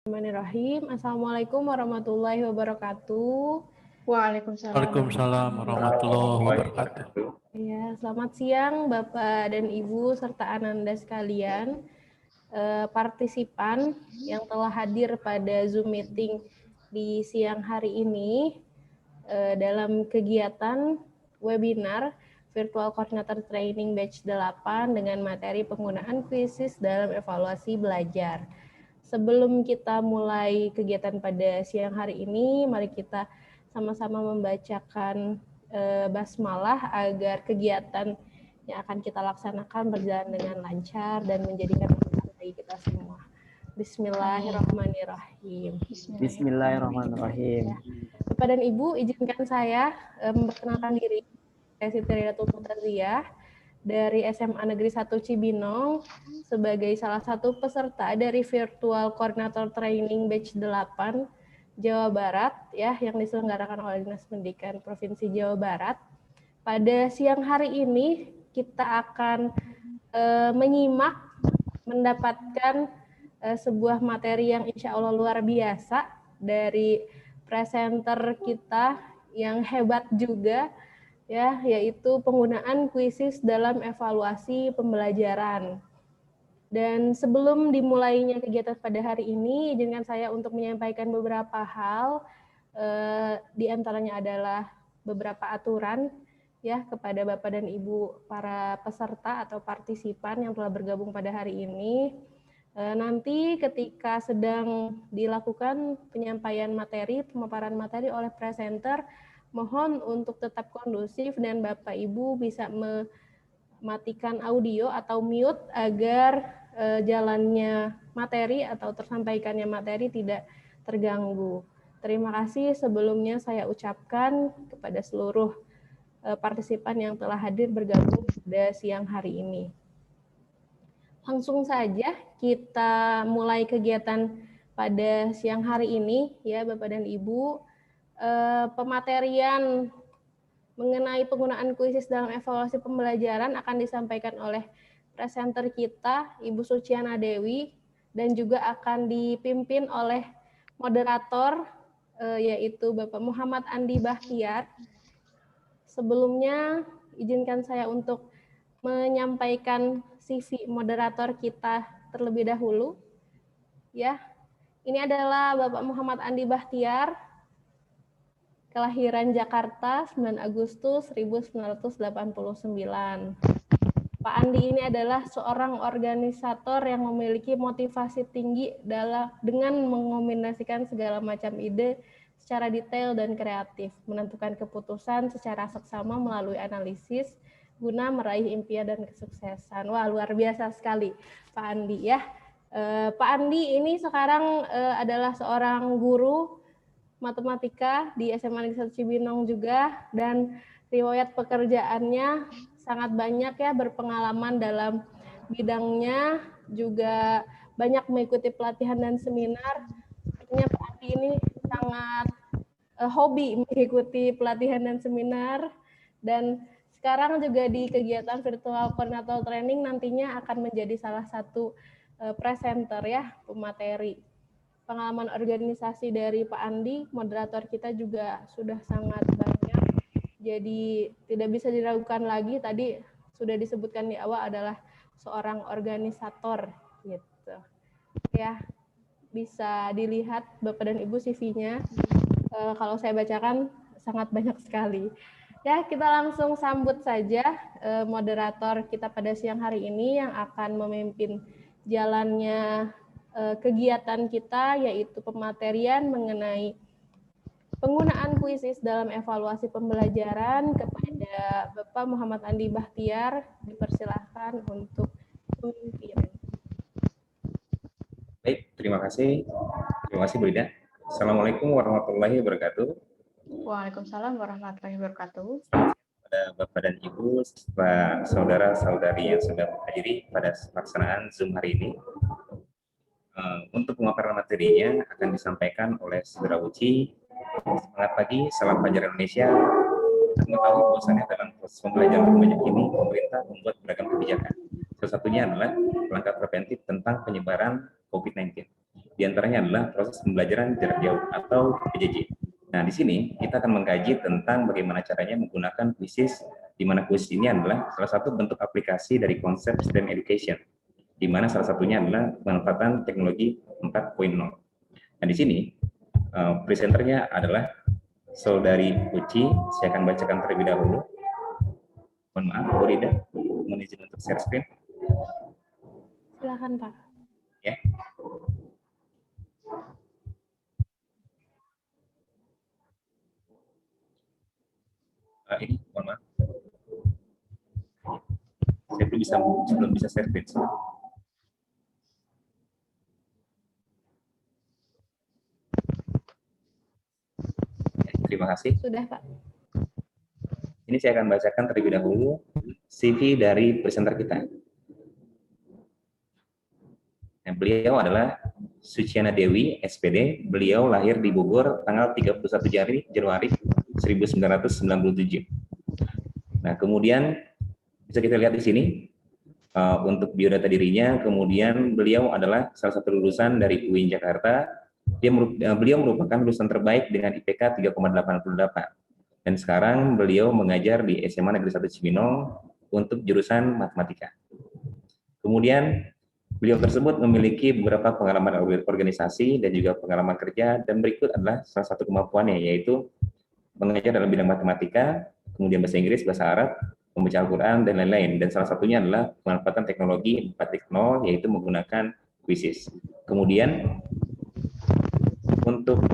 Bismillahirrahmanirrahim. Assalamualaikum warahmatullahi wabarakatuh. Waalaikumsalam warahmatullahi wabarakatuh. Ya, selamat siang Bapak dan Ibu serta Ananda sekalian, partisipan yang telah hadir pada Zoom meeting di siang hari ini dalam kegiatan webinar Virtual Coordinator Training Batch 8 dengan materi penggunaan kuisis dalam evaluasi belajar. Sebelum kita mulai kegiatan pada siang hari ini, mari kita sama-sama membacakan basmalah agar kegiatan yang akan kita laksanakan berjalan dengan lancar dan menjadikan manfaat bagi kita semua. Bismillahirrahmanirrahim. Bismillahirrahmanirrahim. Bapak dan Ibu, izinkan saya memperkenalkan diri. Saya Siti Ridatul Mutaziyah dari SMA Negeri 1 Cibinong sebagai salah satu peserta dari Virtual Coordinator Training Batch 8 Jawa Barat ya, yang diselenggarakan oleh Dinas Pendidikan Provinsi Jawa Barat. Pada siang hari ini kita akan menyimak, mendapatkan sebuah materi yang insya Allah luar biasa dari presenter kita yang hebat juga, ya, yaitu penggunaan kuisis dalam evaluasi pembelajaran. Dan sebelum dimulainya kegiatan pada hari ini, izinkan saya untuk menyampaikan beberapa hal, di antaranya adalah beberapa aturan ya kepada Bapak dan Ibu para peserta atau partisipan yang telah bergabung pada hari ini. Nanti ketika sedang dilakukan penyampaian materi, pemaparan materi oleh presenter, mohon untuk tetap kondusif dan Bapak Ibu bisa mematikan audio atau mute agar jalannya materi atau tersampaikannya materi tidak terganggu. Terima kasih sebelumnya saya ucapkan kepada seluruh partisipan yang telah hadir bergabung pada siang hari ini. Langsung saja kita mulai kegiatan pada siang hari ini ya Bapak dan Ibu. Pematerian mengenai penggunaan kuisis dalam evaluasi pembelajaran akan disampaikan oleh presenter kita, Ibu Suciana Dewi, dan juga akan dipimpin oleh moderator, yaitu Bapak Muhammad Andi Bahtiar. Sebelumnya, izinkan saya untuk menyampaikan CV moderator kita terlebih dahulu. Ya, ini adalah Bapak Muhammad Andi Bahtiar, kelahiran Jakarta 9 Agustus 1989. Pak Andi ini adalah seorang organisator yang memiliki motivasi tinggi dengan mengombinasikan segala macam ide secara detail dan kreatif, menentukan keputusan secara seksama melalui analisis guna meraih impian dan kesuksesan. Wah, luar biasa sekali Pak Andi ya. Pak Andi ini sekarang adalah seorang guru matematika di SMA Negeri 1 Cibinong juga, dan riwayat pekerjaannya sangat banyak ya, berpengalaman dalam bidangnya, juga banyak mengikuti pelatihan dan seminar. Sepertinya Pak Andi ini sangat hobi mengikuti pelatihan dan seminar, dan sekarang juga di kegiatan Virtual Coordinator Training nantinya akan menjadi salah satu presenter ya, pemateri. Pengalaman organisasi dari Pak Andi, moderator kita juga sudah sangat banyak. Jadi tidak bisa diragukan lagi, tadi sudah disebutkan di awal adalah seorang organisator gitu. Ya, bisa dilihat Bapak dan Ibu CV-nya. Kalau saya bacakan sangat banyak sekali. Ya, kita langsung sambut saja moderator kita pada siang hari ini yang akan memimpin jalannya kegiatan kita, yaitu pematerian mengenai penggunaan kuisis dalam evaluasi pembelajaran. Kepada Bapak Muhammad Andi Bahtiar, dipersilahkan untuk memimpin. Baik, terima kasih. Terima kasih Bu Ida. Assalamualaikum warahmatullahi wabarakatuh. Waalaikumsalam warahmatullahi wabarakatuh. Pada Bapak dan Ibu, serta saudara-saudari yang sudah menghadiri pada pelaksanaan Zoom hari ini. Untuk pemaparan materinya akan disampaikan oleh Saudara Uci. Semangat pagi, salam pelajar Indonesia. Mengetahui bahwasannya dalam proses pembelajaran banyak ini, pemerintah membuat beragam kebijakan. Salah satunya adalah langkah preventif tentang penyebaran COVID-19. Di Di antaranya adalah proses pembelajaran jarak jauh atau PJJ. Nah, di sini kita akan mengkaji tentang bagaimana caranya menggunakan kuisis, di mana kuisis ini adalah salah satu bentuk aplikasi dari konsep STEM education, di mana salah satunya adalah pemanfaatan teknologi 4.0. Nah, di sini presenternya adalah Saudari Uci. Saya akan bacakan terlebih dahulu. Mohon maaf, Bu Rida, mohon izin untuk share screen. Silakan, Pak. Ya. Ini, mohon maaf. Saya belum bisa share screen. Terima kasih. Sudah, Pak. Ini saya akan bacakan terlebih dahulu CV dari presenter kita. Nah, beliau adalah Suciana Dewi, SPD. Beliau lahir di Bogor tanggal 31 Januari 1997. Nah, kemudian bisa kita lihat di sini untuk biodata dirinya. Kemudian beliau adalah salah satu lulusan dari UIN Jakarta. Beliau merupakan lulusan terbaik dengan IPK 3,88. Dan sekarang beliau mengajar di SMA Negeri 1 Cibinong untuk jurusan matematika. Kemudian beliau tersebut memiliki beberapa pengalaman organisasi dan juga pengalaman kerja, dan berikut adalah salah satu kemampuannya, yaitu mengajar dalam bidang matematika, kemudian bahasa Inggris, bahasa Arab, membaca Al-Quran, dan lain-lain. Dan salah satunya adalah pemanfaatan teknologi 4.0, yaitu menggunakan kuisis. Kemudian untuk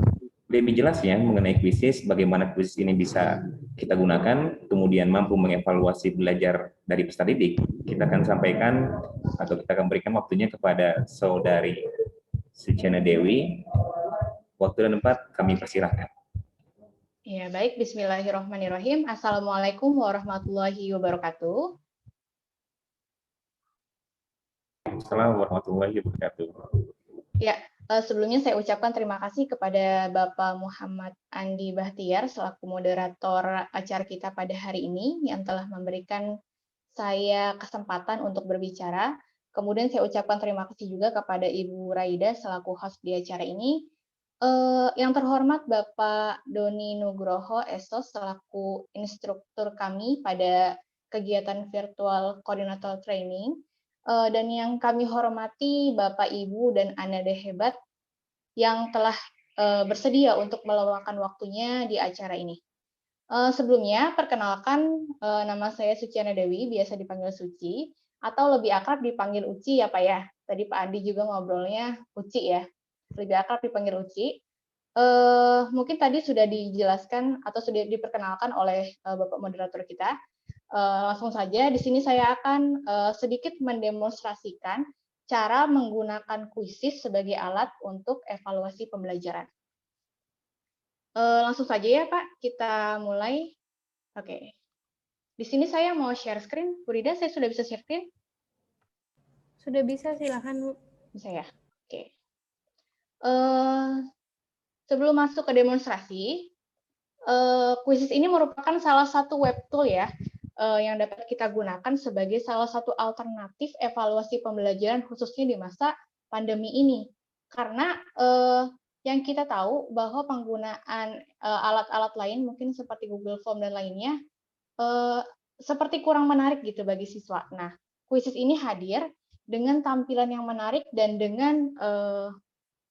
lebih jelasnya mengenai kuisis, bagaimana kuisis ini bisa kita gunakan, kemudian mampu mengevaluasi belajar dari peserta didik, kita akan sampaikan atau kita akan berikan waktunya kepada Saudari Suciana Dewi. Waktu dan tempat kami persilahkan. Ya, baik. Bismillahirrahmanirrahim. Assalamualaikum warahmatullahi wabarakatuh. Assalamualaikum warahmatullahi wabarakatuh. Ya, sebelumnya saya ucapkan terima kasih kepada Bapak Muhammad Andi Bahtiar selaku moderator acara kita pada hari ini yang telah memberikan saya kesempatan untuk berbicara. Kemudian saya ucapkan terima kasih juga kepada Ibu Raida selaku host di acara ini. Yang terhormat Bapak Doni Nugroho Esos selaku instruktur kami pada kegiatan virtual koordinator training. Dan yang kami hormati Bapak, Ibu, dan Ananda hebat yang telah bersedia untuk meluangkan waktunya di acara ini. Sebelumnya, perkenalkan nama saya Suciana Dewi, biasa dipanggil Suci, atau lebih akrab dipanggil Uci ya Pak ya. Tadi Pak Andi juga ngobrolnya Uci ya, lebih akrab dipanggil Uci. Mungkin tadi sudah dijelaskan atau sudah diperkenalkan oleh Bapak moderator kita. Langsung saja, di sini saya akan sedikit mendemonstrasikan cara menggunakan kuisis sebagai alat untuk evaluasi pembelajaran. Langsung saja ya Pak, kita mulai. Oke. Di sini saya mau share screen. Bu Rida, saya sudah bisa share screen? Sudah bisa, silakan, Bu. Bisa ya? Oke. Sebelum masuk ke demonstrasi, kuisis ini merupakan salah satu web tool ya, yang dapat kita gunakan sebagai salah satu alternatif evaluasi pembelajaran khususnya di masa pandemi ini. Karena yang kita tahu bahwa penggunaan alat-alat lain mungkin seperti Google Form dan lainnya seperti kurang menarik gitu bagi siswa. Nah, kuisis ini hadir dengan tampilan yang menarik dan dengan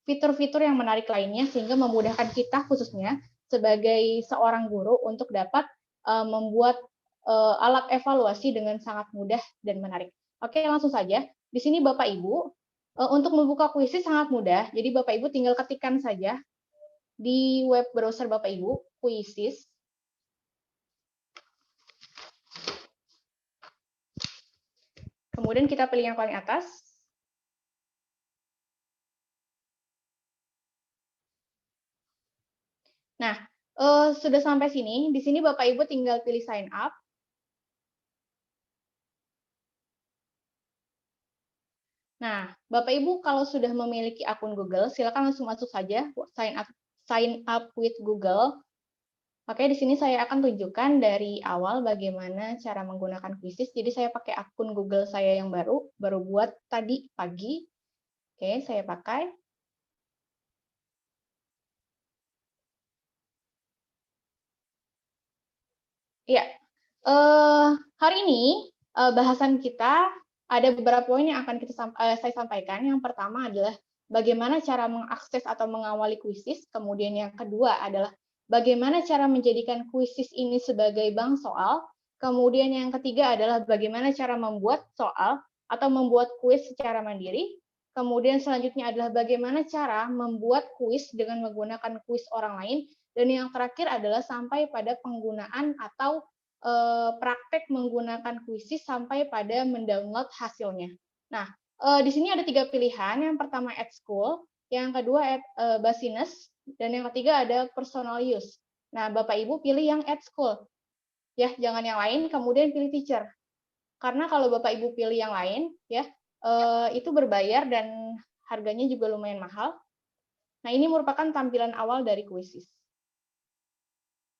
fitur-fitur yang menarik lainnya sehingga memudahkan kita khususnya sebagai seorang guru untuk dapat membuat alat evaluasi dengan sangat mudah dan menarik. Oke, langsung saja. Di sini Bapak Ibu, untuk membuka kuisis sangat mudah. Jadi Bapak Ibu tinggal ketikkan saja di web browser Bapak Ibu, kuisis. Kemudian kita pilih yang paling atas. Nah, sudah sampai sini. Di sini Bapak Ibu tinggal pilih sign up. Nah, Bapak Ibu kalau sudah memiliki akun Google, silakan langsung masuk saja sign up with Google. Oke, di sini saya akan tunjukkan dari awal bagaimana cara menggunakan kuisis. Jadi saya pakai akun Google saya yang baru buat tadi pagi. Oke, saya pakai. Iya, hari ini bahasan kita ada beberapa poin yang akan saya sampaikan. Yang pertama adalah bagaimana cara mengakses atau mengawali kuisis. Kemudian yang kedua adalah bagaimana cara menjadikan kuisis ini sebagai bank soal. Kemudian yang ketiga adalah bagaimana cara membuat soal atau membuat kuis secara mandiri. Kemudian selanjutnya adalah bagaimana cara membuat kuis dengan menggunakan kuis orang lain. Dan yang terakhir adalah sampai pada penggunaan atau praktek menggunakan kuisis sampai pada mendownload hasilnya. Nah, di sini ada 3 pilihan. Yang pertama at school, yang kedua at business, dan yang ketiga ada personal use. Nah, Bapak Ibu pilih yang at school. Ya, jangan yang lain, kemudian pilih teacher. Karena kalau Bapak Ibu pilih yang lain, ya, itu berbayar dan harganya juga lumayan mahal. Nah, ini merupakan tampilan awal dari kuisis.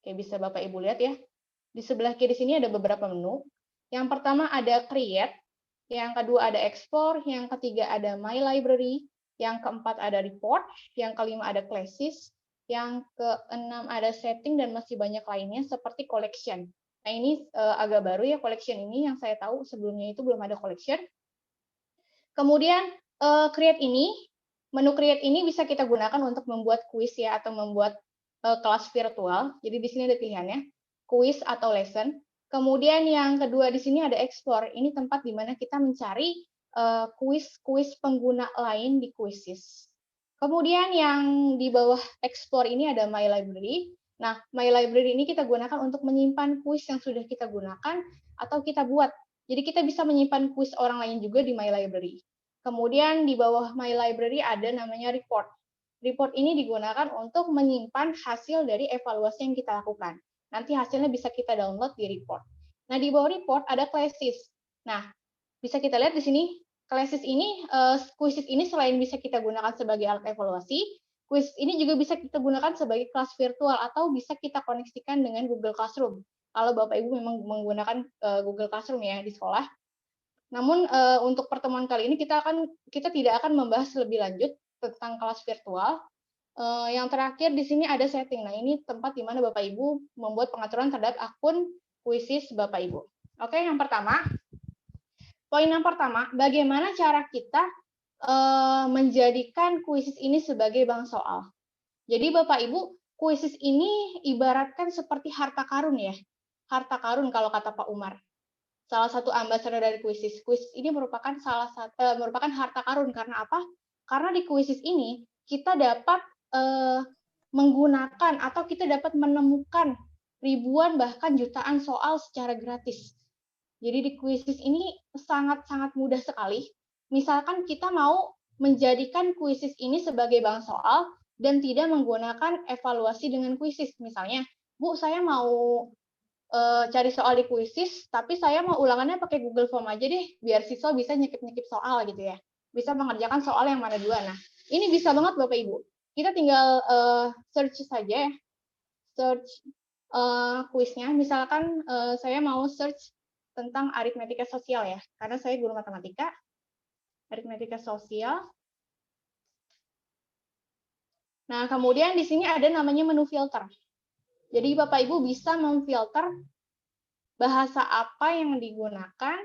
Oke, bisa Bapak Ibu lihat ya. Di sebelah kiri sini ada beberapa menu. Yang pertama ada create, yang kedua ada explore, yang ketiga ada my library, yang keempat ada report, yang kelima ada classes, yang keenam ada setting, dan masih banyak lainnya seperti collection. Nah, ini agak baru ya collection ini, yang saya tahu sebelumnya itu belum ada collection. Kemudian create ini, menu create ini bisa kita gunakan untuk membuat kuis ya, atau membuat kelas virtual. Jadi di sini ada pilihannya, kuis atau lesson. Kemudian yang kedua di sini ada explore. Ini tempat di mana kita mencari kuis-kuis pengguna lain di Quizizz. Kemudian yang di bawah explore ini ada my library. Nah, my library ini kita gunakan untuk menyimpan kuis yang sudah kita gunakan atau kita buat. Jadi kita bisa menyimpan kuis orang lain juga di my library. Kemudian di bawah my library ada namanya report. Report ini digunakan untuk menyimpan hasil dari evaluasi yang kita lakukan. Nanti hasilnya bisa kita download di report. Nah, di bawah report ada classes. Nah, bisa kita lihat di sini, classes ini, quizzes ini selain bisa kita gunakan sebagai alat evaluasi, quiz ini juga bisa kita gunakan sebagai kelas virtual atau bisa kita koneksikan dengan Google Classroom. Kalau Bapak Ibu memang menggunakan Google Classroom ya di sekolah. Namun untuk pertemuan kali ini kita tidak akan membahas lebih lanjut tentang kelas virtual. Yang terakhir di sini ada setting. Nah, ini tempat di mana Bapak Ibu membuat pengaturan terhadap akun Quizizz Bapak Ibu. Oke, yang pertama, poin yang pertama, bagaimana cara kita menjadikan Quizizz ini sebagai bank soal. Jadi Bapak Ibu, Quizizz ini ibaratkan seperti harta karun ya. Harta karun kalau kata Pak Umar. Salah satu ambassador dari Quizizz. Quizizz ini merupakan merupakan harta karun. Karena apa? Karena di Quizizz ini kita dapat menggunakan atau kita dapat menemukan ribuan bahkan jutaan soal secara gratis. Jadi di Quizizz ini sangat-sangat mudah sekali. Misalkan kita mau menjadikan Quizizz ini sebagai bank soal dan tidak menggunakan evaluasi dengan Quizizz. Misalnya, Bu, saya mau cari soal di Quizizz, tapi saya mau ulangannya pakai Google Form aja deh, biar siswa bisa nyekip-nyekip soal gitu ya. Bisa mengerjakan soal yang mana dua. Nah, ini bisa banget Bapak Ibu. Kita tinggal search saja ya, search kuisnya. Misalkan saya mau search tentang aritmetika sosial ya, karena saya guru matematika, aritmetika sosial. Nah, kemudian di sini ada namanya menu filter. Jadi Bapak Ibu bisa memfilter bahasa apa yang digunakan.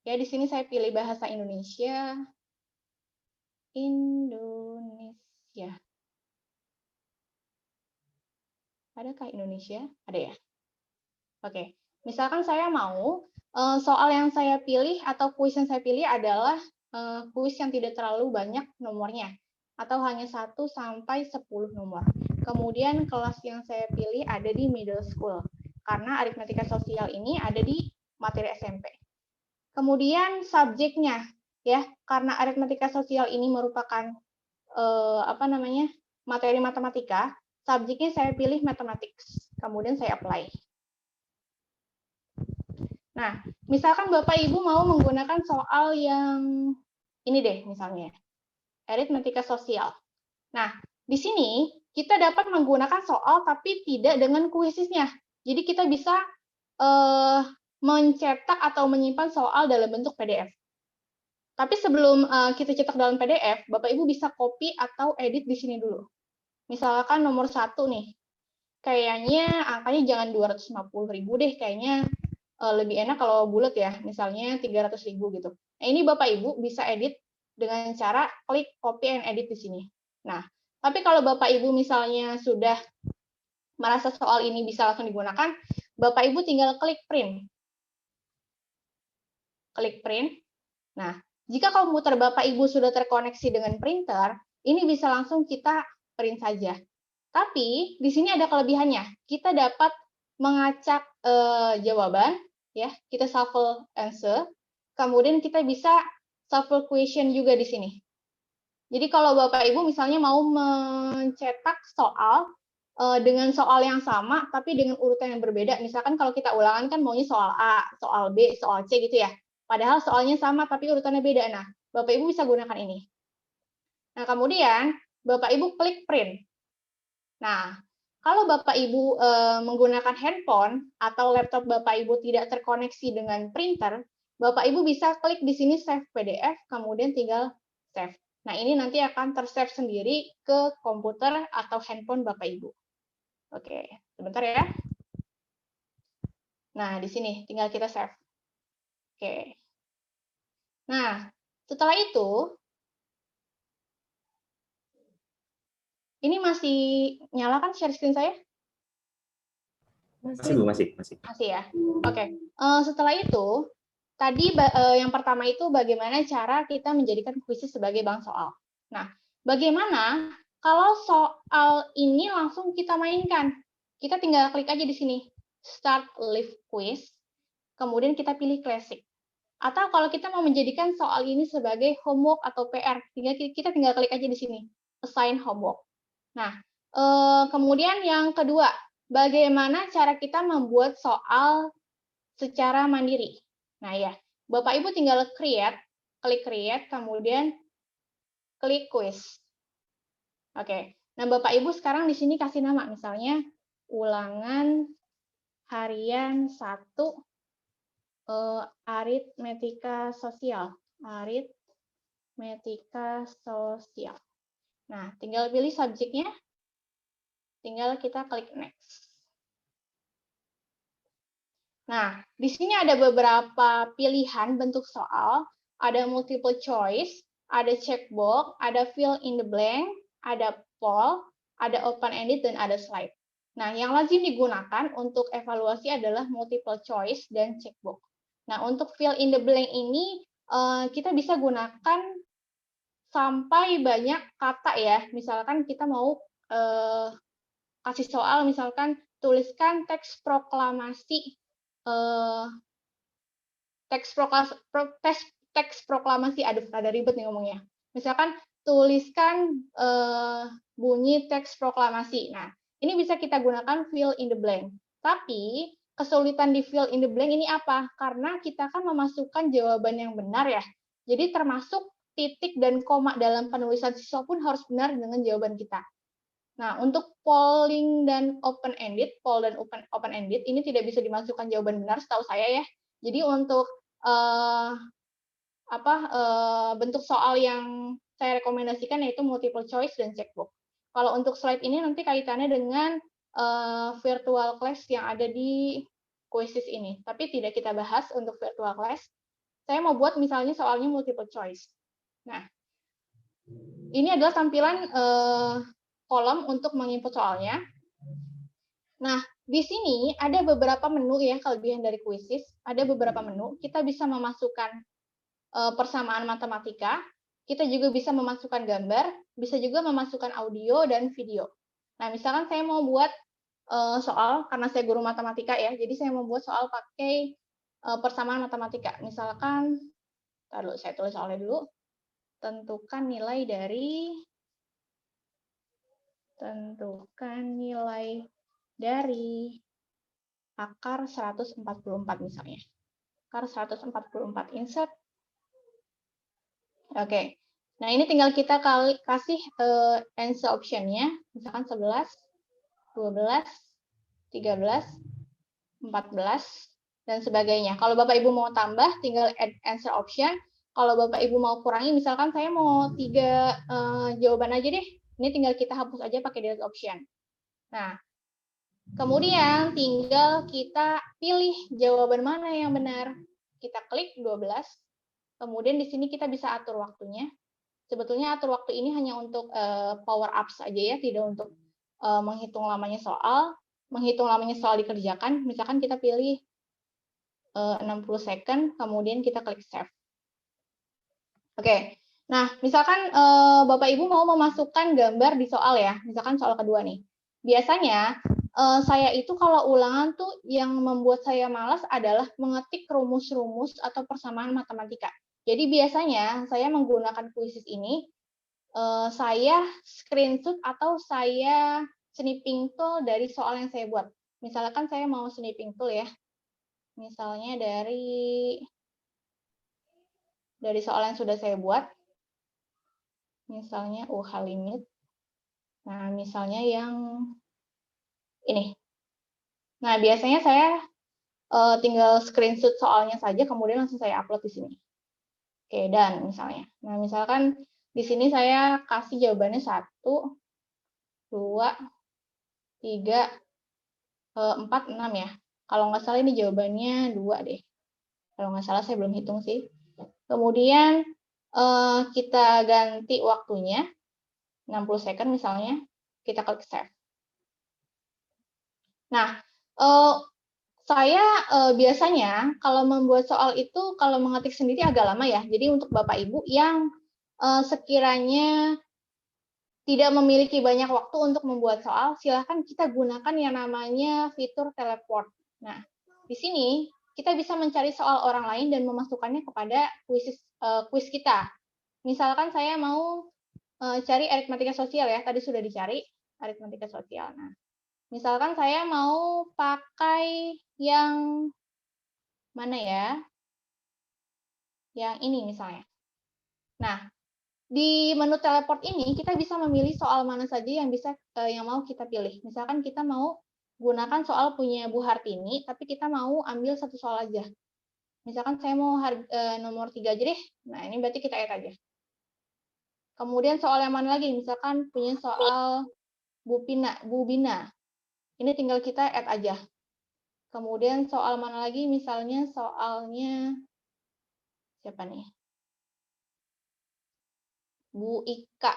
Ya, di sini saya pilih bahasa Indonesia. Indonesia. Adakah Indonesia? Ada ya? Oke. Misalkan saya mau soal yang saya pilih atau kuis yang saya pilih adalah kuis yang tidak terlalu banyak nomornya atau hanya 1 sampai 10 nomor. Kemudian kelas yang saya pilih ada di middle school karena aritmetika sosial ini ada di materi SMP. Kemudian subjeknya ya, karena aritmetika sosial ini merupakan materi matematika, subjeknya saya pilih mathematics. Kemudian saya apply. Nah, misalkan Bapak Ibu mau menggunakan soal yang ini deh misalnya, aritmetika sosial. Nah, di sini kita dapat menggunakan soal tapi tidak dengan kuisisnya. Jadi kita bisa mencetak atau menyimpan soal dalam bentuk PDF. Tapi sebelum kita cetak dalam PDF, Bapak Ibu bisa copy atau edit di sini dulu. Misalkan nomor 1 nih. kayaknya angkanya jangan 250.000 deh, kayaknya lebih enak kalau bulat ya, misalnya 300.000 gitu. Nah, ini Bapak Ibu bisa edit dengan cara klik copy and edit di sini. Nah, tapi kalau Bapak Ibu misalnya sudah merasa soal ini bisa langsung digunakan, Bapak Ibu tinggal klik print. Klik print. Nah, jika komputer Bapak Ibu sudah terkoneksi dengan printer, ini bisa langsung kita print saja. Tapi di sini ada kelebihannya. Kita dapat mengacak jawaban, ya. Kita shuffle answer. Kemudian kita bisa shuffle question juga di sini. Jadi kalau Bapak Ibu misalnya mau mencetak soal dengan soal yang sama, tapi dengan urutan yang berbeda. Misalkan kalau kita ulangan kan maunya soal A, soal B, soal C gitu ya. Padahal soalnya sama, tapi urutannya beda. Nah, Bapak Ibu bisa gunakan ini. Nah, kemudian Bapak Ibu klik print. Nah, kalau Bapak Ibu menggunakan handphone atau laptop Bapak Ibu tidak terkoneksi dengan printer, Bapak Ibu bisa klik di sini save PDF, kemudian tinggal save. Nah, ini nanti akan tersave sendiri ke komputer atau handphone Bapak Ibu. Oke, sebentar ya. Nah, di sini tinggal kita save. Oke. Nah, setelah itu, ini masih nyala kan share screen saya? Masih Bu, masih. Masih ya. Oke. Setelah itu, tadi yang pertama itu bagaimana cara kita menjadikan kuisis sebagai bank soal. Nah, bagaimana kalau soal ini langsung kita mainkan? Kita tinggal klik aja di sini, Start Live Quiz, kemudian kita pilih Classic. Atau kalau kita mau menjadikan soal ini sebagai homework atau PR, kita tinggal klik aja di sini, Assign Homework. Nah, kemudian yang kedua, bagaimana cara kita membuat soal secara mandiri. Nah ya, Bapak Ibu tinggal klik create, kemudian klik quiz. Oke, nah Bapak Ibu sekarang di sini kasih nama, misalnya ulangan harian 1 aritmetika sosial. Aritmetika sosial. Nah, tinggal pilih subjeknya, tinggal kita klik next. Nah, di sini ada beberapa pilihan bentuk soal, ada multiple choice, ada checkbox, ada fill in the blank, ada poll, ada open-ended, dan ada slide. Nah, yang lazim digunakan untuk evaluasi adalah multiple choice dan checkbox. Nah, untuk fill in the blank ini, kita bisa gunakan sampai banyak kata ya. Misalkan kita mau kasih soal, misalkan tuliskan teks proklamasi teks proklamasi, aduh ada ribet nih ngomongnya. Misalkan tuliskan bunyi teks proklamasi. Nah, ini bisa kita gunakan fill in the blank. Tapi kesulitan di fill in the blank ini apa? Karena kita kan memasukkan jawaban yang benar ya. Jadi termasuk titik dan koma dalam penulisan siswa pun harus benar dengan jawaban kita. Nah, untuk polling dan open-ended, poll dan open-ended, ini tidak bisa dimasukkan jawaban benar setahu saya ya. Jadi untuk bentuk soal yang saya rekomendasikan yaitu multiple choice dan checkbox. Kalau untuk slide ini nanti kaitannya dengan virtual class yang ada di Quizzes ini. Tapi tidak kita bahas untuk virtual class. Saya mau buat misalnya soalnya multiple choice. Nah, ini adalah tampilan kolom untuk menginput soalnya. Nah, di sini ada beberapa menu ya, kelebihan dari Quizzes. Ada beberapa menu. Kita bisa memasukkan persamaan matematika. Kita juga bisa memasukkan gambar. Bisa juga memasukkan audio dan video. Nah, misalkan saya mau buat soal, karena saya guru matematika ya, jadi saya mau buat soal pakai persamaan matematika. Misalkan, saya tulis soalnya dulu. Tentukan nilai dari akar 144 misalnya. Akar 144, insert. Oke. Nah, ini tinggal kita kasih answer option-nya, misalkan 11, 12, 13, 14, dan sebagainya. Kalau Bapak Ibu mau tambah, tinggal add answer option. Kalau Bapak Ibu mau kurangi, misalkan saya mau 3 jawaban aja deh. Ini tinggal kita hapus aja pakai delete option. Nah, Kemudian tinggal kita pilih jawaban mana yang benar. Kita klik 12. Kemudian di sini kita bisa atur waktunya. Sebetulnya atur waktu ini hanya untuk power up saja ya, tidak untuk menghitung lamanya soal. Menghitung lamanya soal dikerjakan, misalkan kita pilih 60 second, kemudian kita klik save. Oke, nah misalkan Bapak Ibu mau memasukkan gambar di soal ya, misalkan soal kedua nih. Biasanya saya itu kalau ulangan tuh yang membuat saya malas adalah mengetik rumus-rumus atau persamaan matematika. Jadi biasanya saya menggunakan quizzes ini, saya screenshot atau saya snipping tool dari soal yang saya buat. Misalkan saya mau snipping tool ya, misalnya dari soal yang sudah saya buat, misalnya limit. Nah, misalnya yang ini. Nah, biasanya saya tinggal screenshot soalnya saja, kemudian langsung saya upload di sini. Oke, dan misalnya. Nah, misalkan di sini saya kasih jawabannya 1, 2, 3, 4, 6 ya. Kalau nggak salah ini jawabannya 2 deh. Kalau nggak salah saya belum hitung sih. Kemudian kita ganti waktunya, 60 second misalnya, kita klik save. Nah, saya biasanya kalau membuat soal itu, kalau mengetik sendiri agak lama ya. Jadi untuk Bapak Ibu yang sekiranya tidak memiliki banyak waktu untuk membuat soal, silahkan kita gunakan yang namanya fitur teleport. Nah, di sini kita bisa mencari soal orang lain dan memasukkannya kepada kuis kita. Misalkan saya mau cari aritmatika sosial ya, tadi sudah dicari aritmatika sosial. Nah, misalkan saya mau pakai yang mana ya? Yang ini misalnya. Nah, di menu teleport ini kita bisa memilih soal mana saja yang mau kita pilih. Misalkan kita mau gunakan soal punya Bu Hartini, tapi kita mau ambil satu soal aja. Misalkan saya mau nomor 3 aja deh. Nah, ini berarti kita add aja. Kemudian soal yang mana lagi? Misalkan punya soal Bu Bina. Ini tinggal kita add aja. Kemudian soal mana lagi? Misalnya soalnya siapa nih? Bu Ika.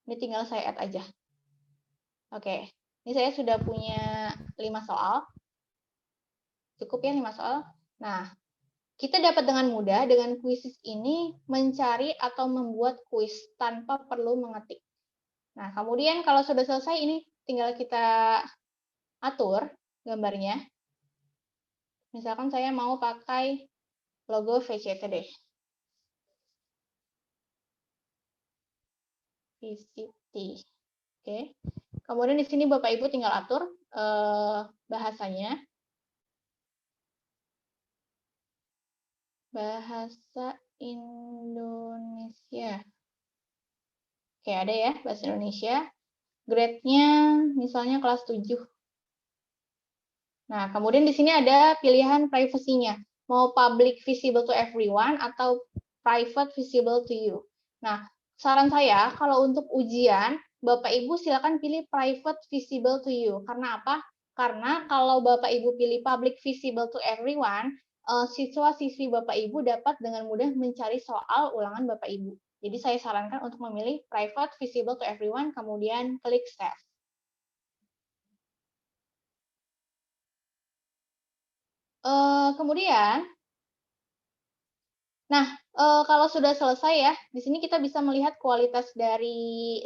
Ini tinggal saya add aja. Oke, ini saya sudah punya 5 soal. Cukup ya 5 soal. Nah, kita dapat dengan mudah dengan kuisis ini mencari atau membuat kuis tanpa perlu mengetik. Nah, kemudian kalau sudah selesai ini tinggal kita atur gambarnya. Misalkan saya mau pakai logo VCT deh. VCT. Oke. Kemudian di sini Bapak Ibu tinggal atur bahasanya. Bahasa Indonesia. Oke, ada ya bahasa Indonesia. Grade-nya misalnya kelas 7. Nah, kemudian di sini ada pilihan privacy-nya. Mau public visible to everyone atau private visible to you. Nah, saran saya kalau untuk ujian, Bapak Ibu silakan pilih private visible to you. Karena apa? Karena kalau Bapak Ibu pilih public visible to everyone, siswa-siswi Bapak Ibu dapat dengan mudah mencari soal ulangan Bapak Ibu. Jadi saya sarankan untuk memilih private visible to everyone, kemudian klik save. Kemudian, nah kalau sudah selesai ya, di sini kita bisa melihat kualitas dari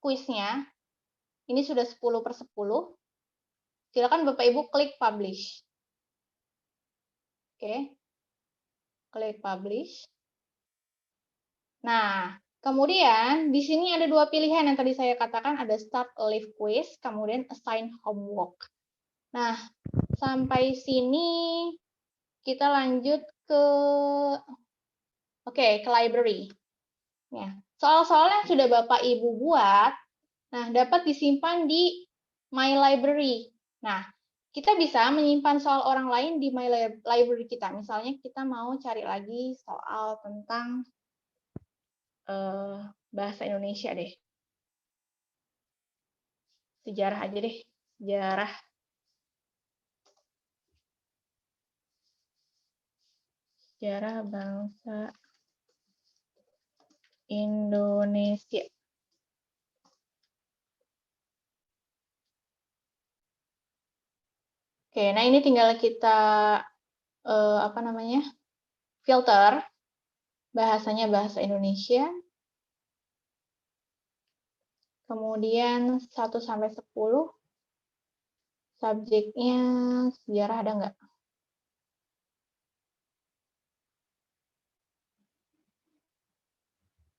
kuisnya. Ini sudah 10/10. Silakan Bapak Ibu klik publish. Oke, klik publish. Nah, kemudian di sini ada 2 pilihan yang tadi saya katakan, ada start live quiz, kemudian assign homework. Nah, sampai sini kita lanjut ke ke library. Ya, soal-soal yang sudah Bapak Ibu buat, nah dapat disimpan di My Library. Nah, kita bisa menyimpan soal orang lain di My Library kita. Misalnya kita mau cari lagi soal tentang bahasa Indonesia deh. Sejarah aja deh. sejarah bangsa Indonesia. Oke, nah ini tinggal kita filter bahasanya bahasa Indonesia. Kemudian 1 sampai 10 subjeknya sejarah ada nggak?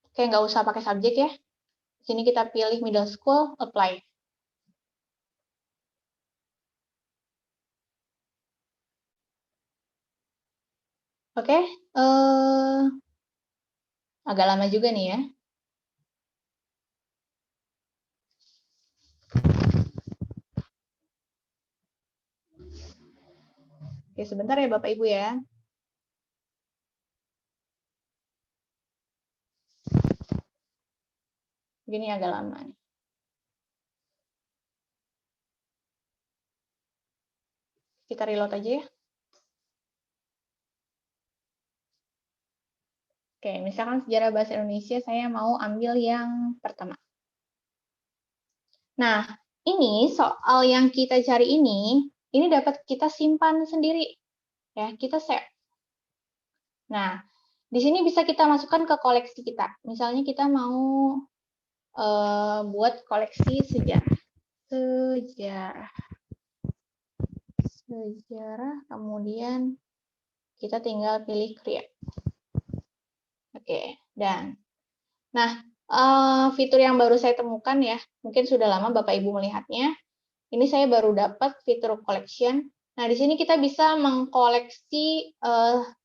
Oke, nggak usah pakai subjek ya. Di sini kita pilih middle school, apply. Oke, agak lama juga nih ya. Oke, sebentar ya Bapak Ibu ya. Gini agak lama nih. Kita reload aja ya. Oke, misalkan sejarah bahasa Indonesia saya mau ambil yang pertama. Nah, ini soal yang kita cari ini dapat kita simpan sendiri. Ya, kita save. Nah, di sini bisa kita masukkan ke koleksi kita. Misalnya kita mau buat koleksi sejarah. Sejarah, kemudian kita tinggal pilih create. Oke, dan nah fitur yang baru saya temukan ya, mungkin sudah lama Bapak Ibu melihatnya. Ini saya baru dapat fitur collection. Nah, di sini kita bisa mengkoleksi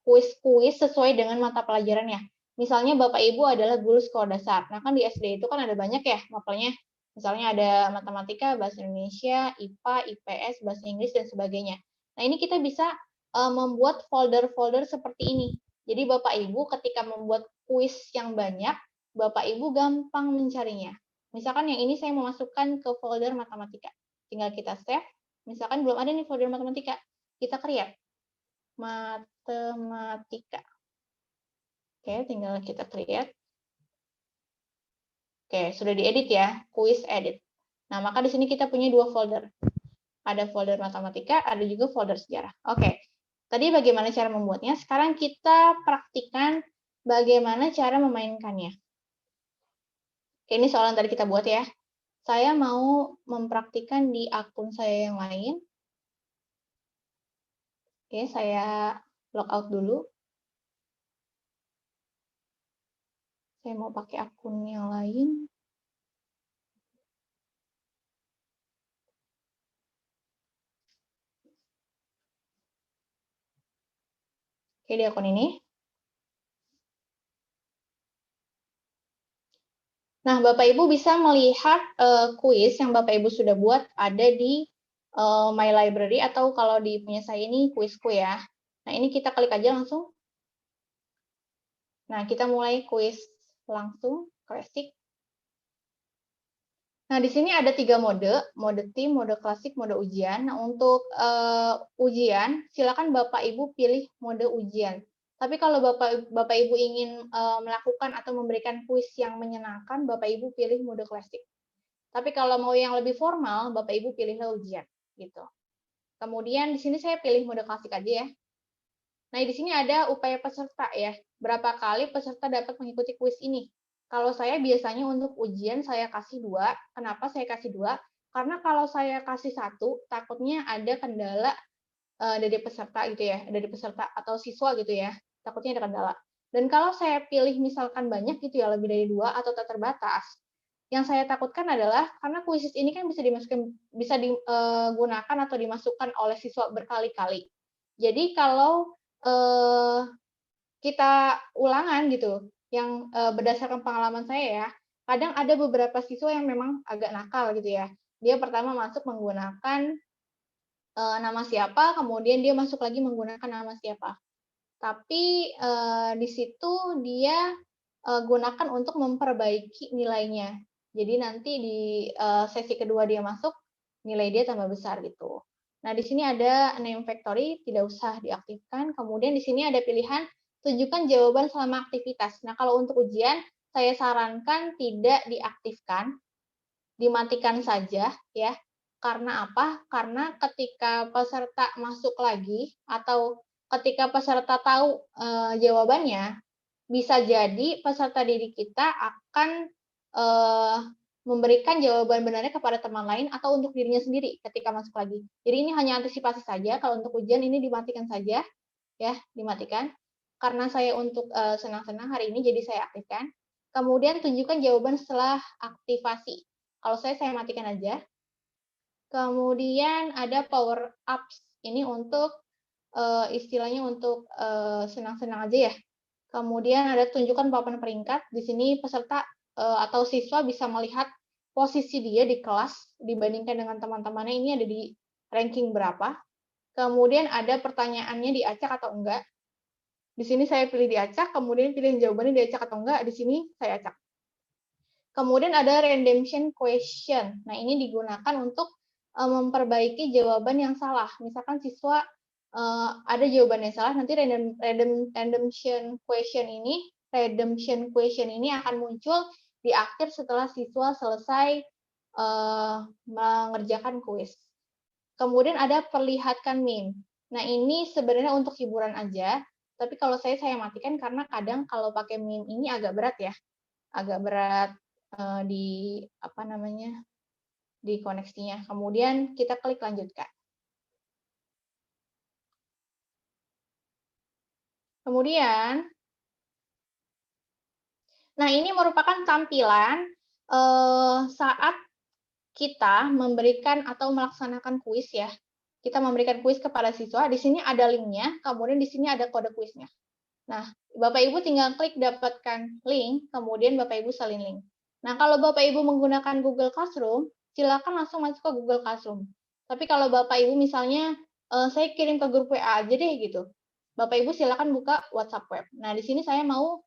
kuis-kuis sesuai dengan mata pelajarannya. Misalnya Bapak Ibu adalah guru sekolah dasar. Nah, kan di SD itu kan ada banyak ya mapelnya. Misalnya ada matematika, bahasa Indonesia, IPA, IPS, bahasa Inggris, dan sebagainya. Nah, ini kita bisa membuat folder-folder seperti ini. Jadi Bapak Ibu ketika membuat kuis yang banyak, Bapak Ibu gampang mencarinya. Misalkan yang ini saya memasukkan ke folder matematika. Tinggal kita save. Misalkan belum ada nih folder matematika. Kita create. Matematika. Oke, tinggal kita create. Oke, sudah diedit ya. Quiz edit. Nah, maka di sini kita punya 2 folder. Ada folder matematika, ada juga folder sejarah. Oke. Tadi bagaimana cara membuatnya? Sekarang kita praktikkan bagaimana cara memainkannya. Ini soal yang tadi kita buat ya. Saya mau mempraktikkan di akun saya yang lain. Oke, saya logout dulu. Saya mau pakai akun yang lain. Oke, di akun ini. Nah, Bapak Ibu bisa melihat kuis yang Bapak Ibu sudah buat ada di My Library, atau kalau di punya saya ini kuisku ya. Nah, ini kita klik aja langsung. Nah, kita mulai kuis langsung, classic. Nah, di sini ada 3 mode tim, mode klasik, mode ujian. Nah, untuk ujian, silakan Bapak Ibu pilih mode ujian. Tapi kalau Bapak Ibu ingin melakukan atau memberikan kuis yang menyenangkan, Bapak Ibu pilih mode klasik. Tapi kalau mau yang lebih formal, Bapak Ibu pilihlah ujian, gitu. Kemudian di sini saya pilih mode klasik aja ya. Nah, di sini ada upaya peserta ya. Berapa kali peserta dapat mengikuti kuis ini? Kalau saya biasanya untuk ujian saya kasih 2. Kenapa saya kasih 2? Karena kalau saya kasih 1, takutnya ada kendala dari peserta gitu ya, dari peserta atau siswa gitu ya. Takutnya ada kendala. Dan kalau saya pilih misalkan banyak gitu ya, lebih dari 2 atau tak terbatas, yang saya takutkan adalah karena kuis ini kan bisa digunakan atau dimasukkan oleh siswa berkali-kali. Jadi kalau kita ulangan gitu, yang berdasarkan pengalaman saya ya, kadang ada beberapa siswa yang memang agak nakal gitu ya. Dia pertama masuk menggunakan nama siapa, kemudian dia masuk lagi menggunakan nama siapa. Tapi di situ dia gunakan untuk memperbaiki nilainya. Jadi nanti di sesi kedua dia masuk, nilai dia tambah besar gitu. Nah, di sini ada name factory, tidak usah diaktifkan. Kemudian di sini ada pilihan tunjukkan jawaban selama aktivitas. Nah, kalau untuk ujian, saya sarankan tidak diaktifkan, dimatikan saja ya. Karena apa? Karena ketika peserta masuk lagi atau ketika peserta tahu jawabannya, bisa jadi peserta didik kita akan memberikan jawaban benarnya kepada teman lain atau untuk dirinya sendiri ketika masuk lagi. Jadi ini hanya antisipasi saja. Kalau untuk ujian ini dimatikan saja, ya, dimatikan. Karena saya untuk senang-senang hari ini, jadi saya aktifkan. Kemudian tunjukkan jawaban setelah aktivasi. Kalau saya matikan aja. Kemudian ada power ups. Ini untuk istilahnya untuk senang-senang aja ya. Kemudian ada tunjukkan papan peringkat. Di sini peserta atau siswa bisa melihat posisi dia di kelas dibandingkan dengan teman-temannya ini ada di ranking berapa. Kemudian ada pertanyaannya diacak atau enggak. Di sini saya pilih diacak, kemudian pilih jawabannya diacak atau enggak, di sini saya acak. Kemudian ada redemption question. Nah, ini digunakan untuk memperbaiki jawaban yang salah. Misalkan siswa ada jawaban yang salah, nanti redemption question ini akan muncul di akhir setelah siswa selesai mengerjakan kuis. Kemudian ada perlihatkan meme. Nah, ini sebenarnya untuk hiburan aja, tapi kalau saya matikan karena kadang kalau pakai meme ini agak berat ya. Agak berat di apa namanya? Di koneksinya. Kemudian kita klik lanjutkan. Kemudian, nah ini merupakan tampilan saat kita memberikan atau melaksanakan kuis ya. Kita memberikan kuis kepada siswa, di sini ada linknya, kemudian di sini ada kode kuisnya. Nah, Bapak Ibu tinggal klik dapatkan link, kemudian Bapak Ibu salin link. Nah, kalau Bapak Ibu menggunakan Google Classroom, silakan langsung masuk ke Google Classroom. Tapi kalau Bapak Ibu misalnya, saya kirim ke grup WA aja deh gitu. Bapak Ibu silakan buka WhatsApp web. Nah, di sini saya mau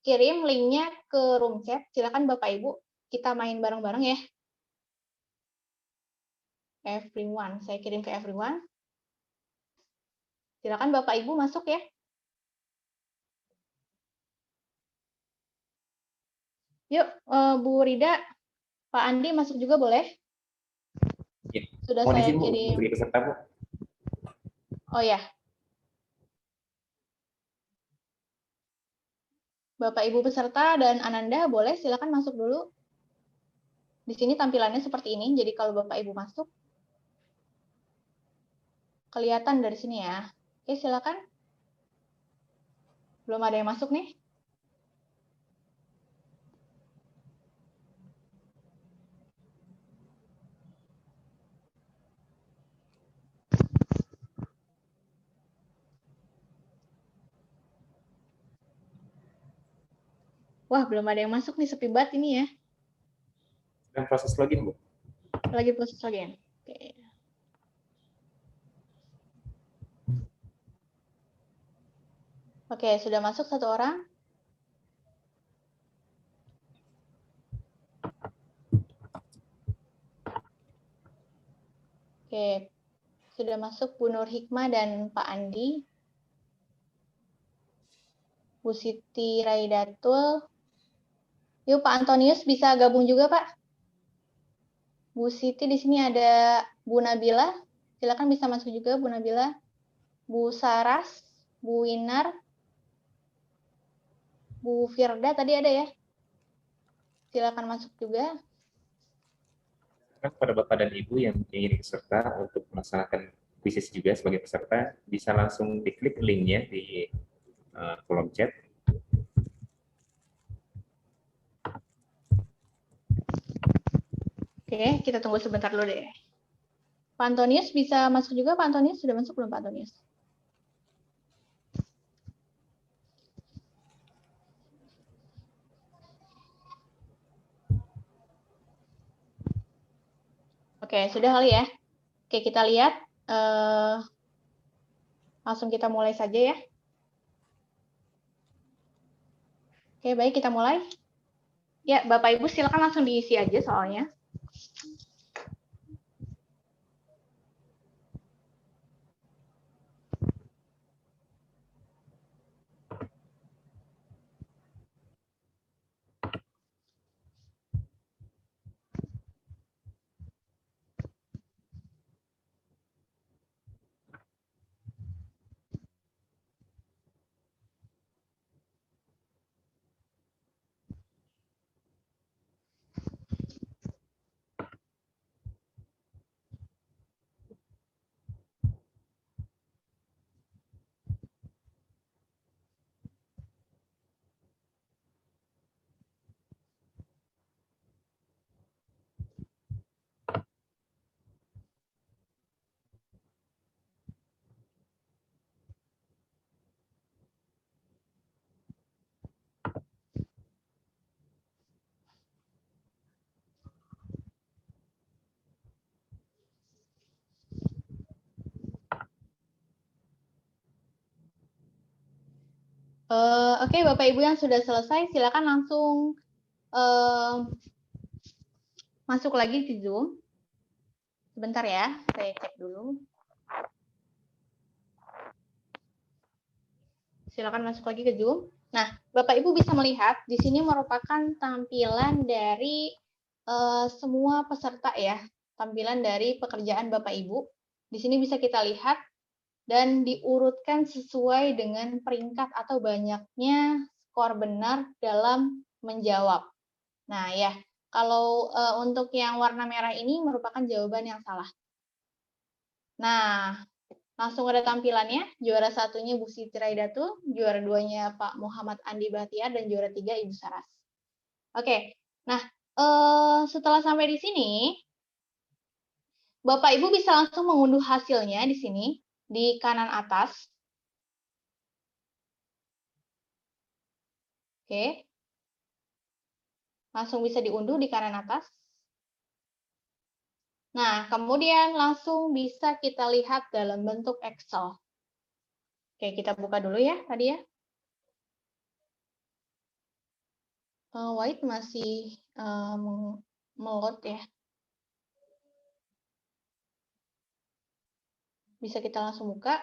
kirim linknya ke room chat. Silakan Bapak Ibu kita main bareng-bareng ya. Everyone, saya kirim ke everyone. Silakan Bapak Ibu masuk ya. Yuk, Bu Rida, Pak Andi masuk juga boleh? Ya. Sudah Mohon saya izin, Bu, kirim. untuk peserta, Bu. Oh ya. Bapak Ibu peserta dan Ananda boleh silakan masuk dulu. Di sini tampilannya seperti ini. Jadi kalau Bapak Ibu masuk, kelihatan dari sini ya. Oke, silakan. Belum ada yang masuk nih. Wah, belum ada yang masuk nih, sepi banget ini ya. Dan proses login, Bu. Lagi proses login. Oke. Oke, sudah masuk satu orang. Oke, sudah masuk Bu Nur Hikmah dan Pak Andi. Bu Siti Raidatul. Yuk, Pak Antonius bisa gabung juga, Pak. Bu Siti di sini ada Bu Nabila. Silakan bisa masuk juga Bu Nabila. Bu Saras, Bu Winar, Bu Firda tadi ada ya. Silakan masuk juga. Kepada Bapak dan Ibu yang ingin peserta untuk melaksanakan kuis juga sebagai peserta, bisa langsung diklik linknya di kolom chat. Oke, kita tunggu sebentar dulu deh. Pak Antonius bisa masuk juga? Pak Antonius sudah masuk belum Pak Antonius? Oke, sudah kali ya. Oke, kita lihat. Langsung kita mulai saja ya. Oke, baik, kita mulai. Ya, Bapak Ibu silakan langsung diisi aja soalnya. Oke, Bapak Ibu yang sudah selesai, silakan langsung masuk lagi di Zoom. Sebentar ya, saya cek dulu. Silakan masuk lagi ke Zoom. Nah, Bapak Ibu bisa melihat di sini merupakan tampilan dari semua peserta ya, tampilan dari pekerjaan Bapak Ibu. Di sini bisa kita lihat dan diurutkan sesuai dengan peringkat atau banyaknya skor benar dalam menjawab. Nah ya, kalau untuk yang warna merah ini merupakan jawaban yang salah. Nah, langsung ada tampilannya. Juara satunya Bu Siti Raidatul, juara duanya Pak Muhammad Andi Bahtiar, dan juara 3 Ibu Saras. Oke, nah setelah sampai di sini, Bapak Ibu bisa langsung mengunduh hasilnya di sini, di kanan atas. Oke. Langsung bisa diunduh di kanan atas. Nah, kemudian langsung bisa kita lihat dalam bentuk Excel. Oke, kita buka dulu ya tadi ya. White masih meload ya. Bisa kita langsung buka.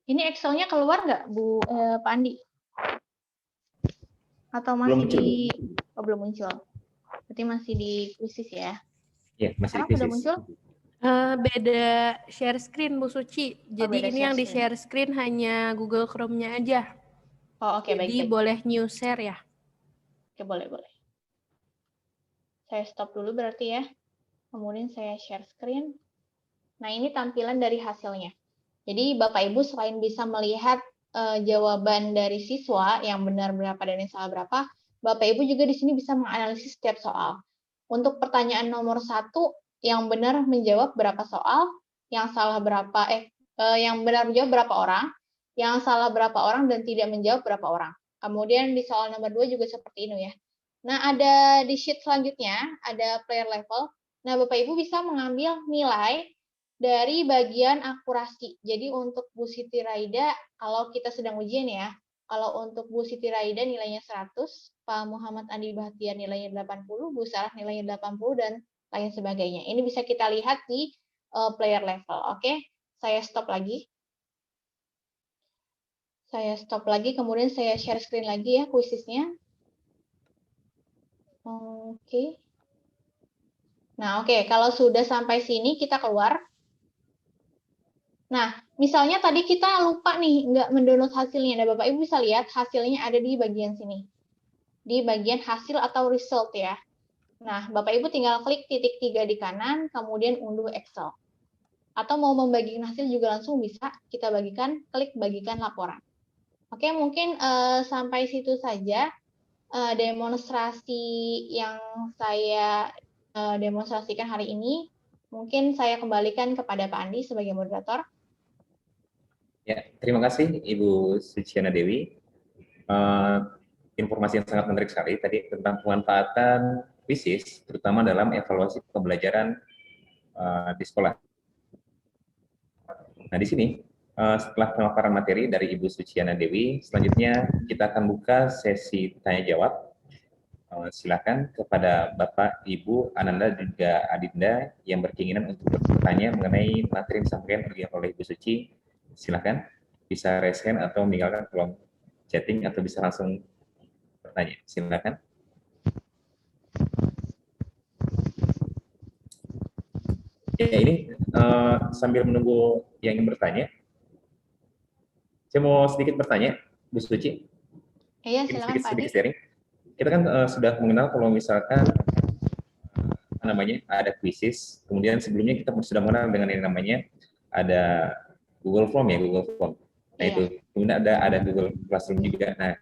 Ini Excel-nya keluar nggak, Pak Andi? Atau masih belum muncul? Berarti masih di krisis ya? Iya, masih di Sekarang sudah krisis. muncul? Beda share screen Bu Suci. Jadi ini yang di share screen hanya Google Chrome-nya aja. Oh, oke, baik. Jadi boleh new share ya? Oke, boleh. Saya stop dulu berarti ya. Kemudian saya share screen. Nah, ini tampilan dari hasilnya. Jadi Bapak Ibu selain bisa melihat jawaban dari siswa yang benar berapa dan yang salah berapa, Bapak Ibu juga di sini bisa menganalisis setiap soal. Untuk pertanyaan nomor 1, yang benar menjawab berapa soal, yang salah berapa, yang benar menjawab berapa orang, yang salah berapa orang dan tidak menjawab berapa orang. Kemudian di soal nomor 2 juga seperti ini ya. Nah, ada di sheet selanjutnya, ada player level. Nah, Bapak Ibu bisa mengambil nilai dari bagian akurasi. Jadi untuk Bu Siti Raida, kalau kita sedang ujian ya, kalau untuk Bu Siti Raida nilainya 100, Pak Muhammad Andi Bahtiar nilainya 80, Bu Sarah nilainya 80, dan lain sebagainya. Ini bisa kita lihat di player level. Oke, saya stop lagi. Kemudian saya share screen lagi ya, kuisisnya. Oke. Nah, oke, kalau sudah sampai sini kita keluar. Nah, misalnya tadi kita lupa nih, nggak mendownload hasilnya. Nah, Bapak Ibu bisa lihat hasilnya ada di bagian sini. Di bagian hasil atau result ya. Nah, Bapak Ibu tinggal klik titik 3 di kanan, kemudian unduh Excel. Atau mau membagikan hasil juga langsung bisa, kita bagikan, klik bagikan laporan. Oke, mungkin sampai situ saja demonstrasi yang saya demonstrasikan hari ini. Mungkin saya kembalikan kepada Pak Andi sebagai moderator. Ya, terima kasih Ibu Suciana Dewi. Informasi yang sangat menarik sekali tadi tentang pemanfaatan kuisis, terutama dalam evaluasi pembelajaran di sekolah. Nah, di sini setelah pemaparan materi dari Ibu Suciana Dewi, selanjutnya kita akan buka sesi tanya-jawab. Silakan kepada Bapak, Ibu, Ananda, dan juga Adinda yang berkeinginan untuk bertanya mengenai materi yang disampaikan oleh Ibu Suci. Silakan, bisa raise hand atau meninggalkan kolom chatting atau bisa langsung bertanya. Silakan. Ya, ini sambil menunggu yang ingin bertanya, saya mau sedikit bertanya, Bu Suci. Iya, silakan Pak Andi. Sharing. Kita kan sudah mengenal kalau misalkan namanya ada kuisis, kemudian sebelumnya kita sudah mengenal dengan yang namanya ada Google Form ya, Google Form. Nah iya. Itu kemudian ada Google Classroom juga. Nah,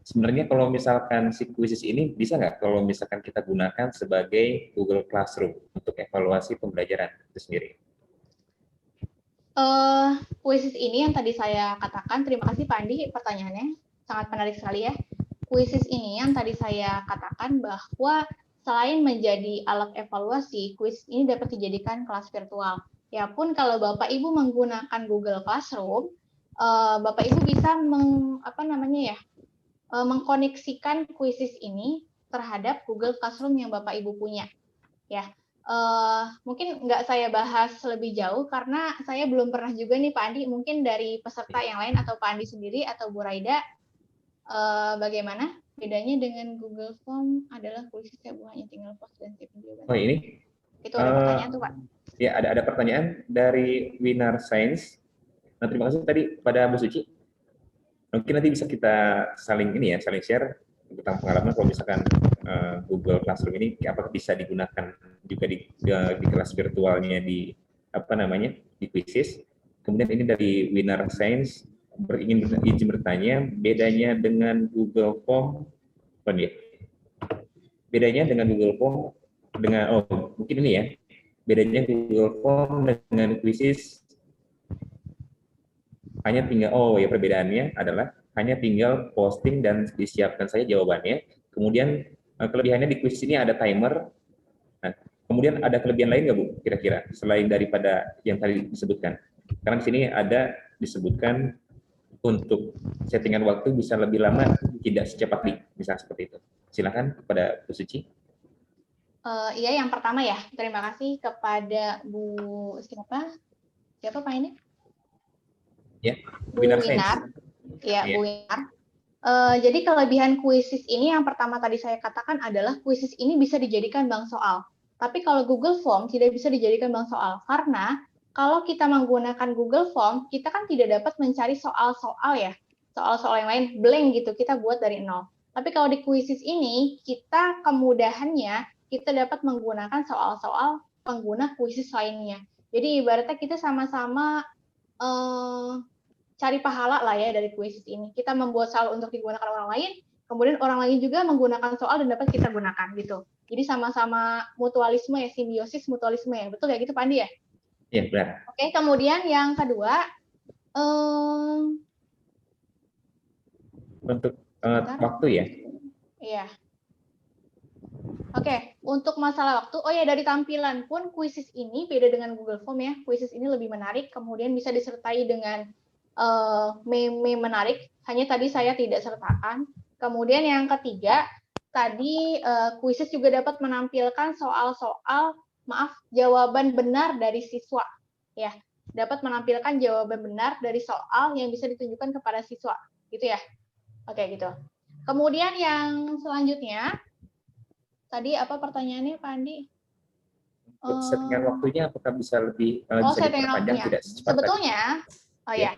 sebenarnya kalau misalkan si kuisis ini bisa nggak kalau misalkan kita gunakan sebagai Google Classroom untuk evaluasi pembelajaran itu sendiri? Kuisis ini yang tadi saya katakan, terima kasih Pak Andi pertanyaannya, sangat menarik sekali ya. Kuisis ini yang tadi saya katakan bahwa selain menjadi alat evaluasi, kuis ini dapat dijadikan kelas virtual. Ya pun kalau Bapak Ibu menggunakan Google Classroom, Bapak Ibu bisa mengkoneksikan kuisis ini terhadap Google Classroom yang Bapak Ibu punya. Ya, mungkin nggak saya bahas lebih jauh karena saya belum pernah juga nih Pak Andi. Mungkin dari peserta yang lain atau Pak Andi sendiri atau Bu Raida, bagaimana bedanya dengan Google Form adalah kuisis ya Bu, hanya tinggal post dan save jawaban. Oh ini? Itu ada pertanyaan tuh Pak. Ya, ada pertanyaan dari Winar Science. Nah, terima kasih tadi pada Bu Suci. Mungkin nanti bisa kita saling share tentang pengalaman kalau misalkan Google Classroom ini apakah bisa digunakan juga di kelas virtualnya di di Quizzes. Kemudian ini dari Winar Science izin bertanya bedanya dengan Google Form bedanya dengan Google Form mungkin ini ya, bedanya Google Form dengan Quizzes hanya tinggal perbedaannya adalah hanya tinggal posting dan disiapkan saja jawabannya. Kemudian kelebihannya di quiz ini ada timer. Nah, kemudian ada kelebihan lain nggak Bu kira-kira selain daripada yang tadi disebutkan? Karena di sini ada disebutkan untuk settingan waktu bisa lebih lama, tidak secepat misalnya seperti itu. Silakan kepada Bu Suci. Iya, yang pertama ya, terima kasih kepada Bu siapa Pak ini? Ya, Bu Winar. Ya, Bu Winar. Jadi kelebihan kuisis ini yang pertama tadi saya katakan adalah kuisis ini bisa dijadikan bank soal. Tapi kalau Google Form tidak bisa dijadikan bank soal karena kalau kita menggunakan Google Form, kita kan tidak dapat mencari soal-soal ya. Soal-soal yang lain blank gitu, kita buat dari nol. Tapi kalau di Quizzes ini, kita kemudahannya, kita dapat menggunakan soal-soal pengguna Quizzes lainnya. Jadi ibaratnya kita sama-sama cari pahala lah ya dari Quizzes ini. Kita membuat soal untuk digunakan orang lain, kemudian orang lain juga menggunakan soal dan dapat kita gunakan gitu. Jadi sama-sama mutualisme ya, simbiosis mutualisme ya. Betul ya gitu Pak Andi ya? Iya, benar. Oke, kemudian yang kedua, untuk waktu ya? Iya. Oke, untuk masalah waktu, dari tampilan pun Quizzes ini beda dengan Google Form ya. Quizzes ini lebih menarik, kemudian bisa disertai dengan meme menarik. Hanya tadi saya tidak sertakan. Kemudian yang ketiga, tadi Quizzes juga dapat menampilkan jawaban benar dari siswa. Ya, dapat menampilkan jawaban benar dari soal yang bisa ditunjukkan kepada siswa, gitu ya. Oke, gitu. Kemudian yang selanjutnya, tadi apa pertanyaannya, Pak Andi? Untuk settingan waktunya apakah bisa lebih bisa settingan diperpanjang waktunya. tidak secepat Sebetulnya, ya.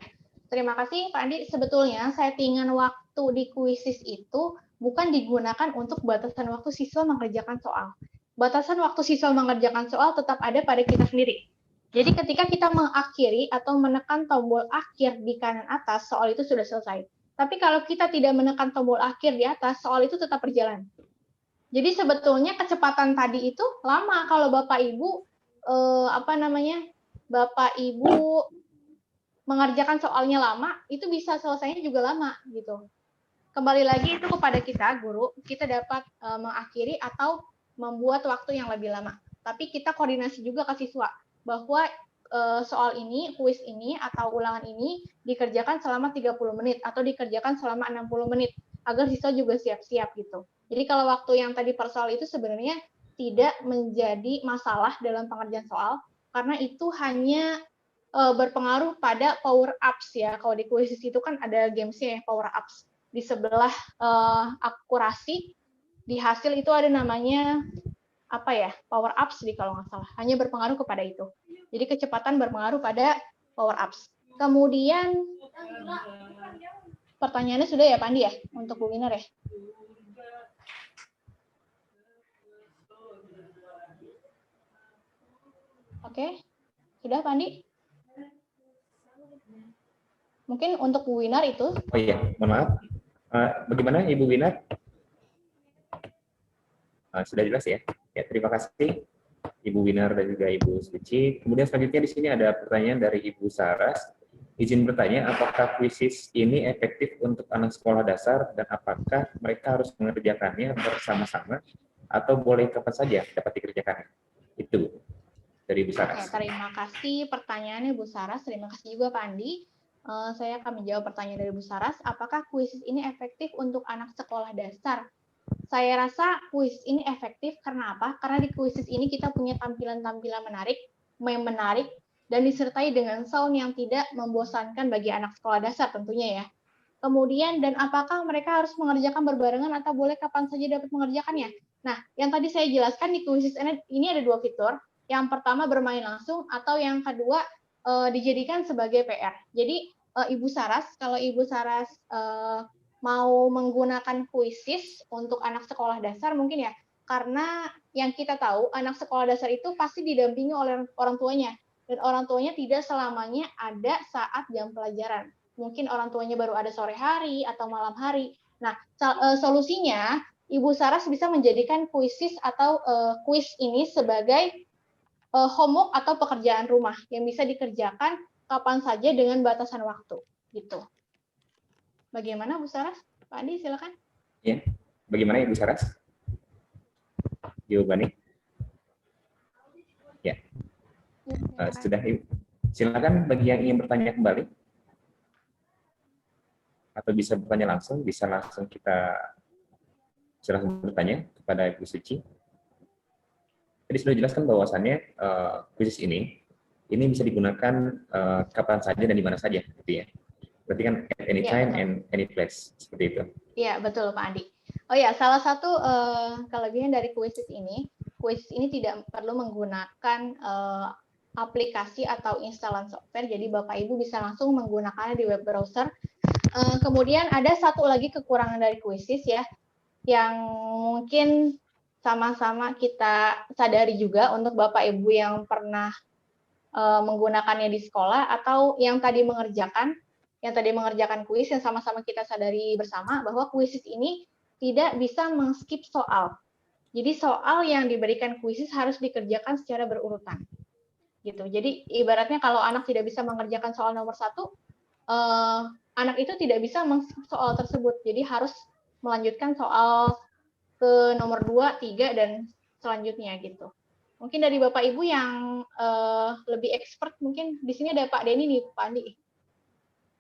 Terima kasih Pak Andi. Sebetulnya settingan waktu di Quizzes itu bukan digunakan untuk batasan waktu siswa mengerjakan soal. Batasan waktu siswa mengerjakan soal tetap ada pada kita sendiri. Jadi ketika kita mengakhiri atau menekan tombol akhir di kanan atas, soal itu sudah selesai. Tapi kalau kita tidak menekan tombol akhir di atas, soal itu tetap berjalan. Jadi sebetulnya kecepatan tadi itu lama kalau Bapak Ibu Bapak Ibu mengerjakan soalnya lama, itu bisa selesainya juga lama gitu. Kembali lagi itu kepada kita guru, kita dapat mengakhiri atau membuat waktu yang lebih lama. Tapi kita koordinasi juga ke siswa bahwa soal ini, kuis ini atau ulangan ini dikerjakan selama 30 menit atau dikerjakan selama 60 menit agar siswa juga siap-siap gitu. Jadi kalau waktu yang tadi per soal itu sebenarnya tidak menjadi masalah dalam pengerjaan soal karena itu hanya berpengaruh pada power ups ya. Kalau di Quizzes itu kan ada gamesnya ya, power ups. Di sebelah akurasi, di hasil itu ada namanya power ups kalau nggak salah. Hanya berpengaruh kepada itu. Jadi kecepatan berpengaruh pada power ups. Kemudian pertanyaannya sudah ya Pak Andi ya untuk Bu Winar ya. Oke, sudah Pak Andi? Mungkin untuk Bu Winar itu. Oh iya, mohon maaf. Bagaimana Ibu Winar? Sudah jelas ya? Ya, terima kasih Ibu Winar dan juga Ibu Suci. Kemudian selanjutnya di sini ada pertanyaan dari Ibu Saras. Izin bertanya, apakah Quizzes ini efektif untuk anak sekolah dasar dan apakah mereka harus mengerjakannya bersama-sama atau boleh kapan saja dapat dikerjakan. Itu dari Bu Saras. Oke, terima kasih pertanyaannya Bu Saras. Terima kasih juga Pak Andi. Saya akan menjawab pertanyaan dari Bu Saras. Apakah kuisis ini efektif untuk anak sekolah dasar? Saya rasa kuis ini efektif karena apa? Karena di kuisis ini kita punya tampilan-tampilan menarik, menarik, dan disertai dengan sound yang tidak membosankan bagi anak sekolah dasar tentunya ya. Kemudian, dan apakah mereka harus mengerjakan berbarengan atau boleh kapan saja dapat mengerjakannya? Nah, yang tadi saya jelaskan di kuisis ini ada 2 fitur. Yang pertama bermain langsung, atau yang kedua dijadikan sebagai PR. Jadi, Ibu Saras, kalau Ibu Saras mau menggunakan kuisis untuk anak sekolah dasar mungkin ya, karena yang kita tahu anak sekolah dasar itu pasti didampingi oleh orang tuanya, dan orang tuanya tidak selamanya ada saat jam pelajaran. Mungkin orang tuanya baru ada sore hari atau malam hari. Nah, solusinya Ibu Saras bisa menjadikan kuisis atau kuis ini sebagai homework atau pekerjaan rumah yang bisa dikerjakan kapan saja dengan batasan waktu, gitu. Bagaimana Bu Saras? Pak Andi, silakan. Ya, bagaimana Ibu Saras? Jawabannya? Ya, sudah. Silakan bagi yang ingin bertanya kembali, atau bisa bertanya langsung, bisa langsung kita silakan bertanya kepada Ibu Suci. Tadi sudah jelaskan bahwasannya kuisis ini bisa digunakan kapan saja dan di mana saja, gitu ya. Berarti kan at any time and any place, seperti itu. Iya, betul Pak Andi. Oh ya, salah satu kelebihan dari kuisis ini tidak perlu menggunakan aplikasi atau instalan software, jadi Bapak Ibu bisa langsung menggunakannya di web browser. Kemudian ada satu lagi kekurangan dari kuisis ya, yang mungkin sama-sama kita sadari juga untuk Bapak Ibu yang pernah menggunakannya di sekolah atau yang tadi mengerjakan kuis, yang sama-sama kita sadari bersama bahwa kuisis ini tidak bisa men-skip soal. Jadi soal yang diberikan kuisis harus dikerjakan secara berurutan. Gitu. Jadi ibaratnya kalau anak tidak bisa mengerjakan soal nomor 1, anak itu tidak bisa men-skip soal tersebut. Jadi harus melanjutkan soal ke nomor 2, 3, dan selanjutnya gitu. Mungkin dari Bapak Ibu yang lebih expert, mungkin di sini ada Pak Denny nih, Pak Andi.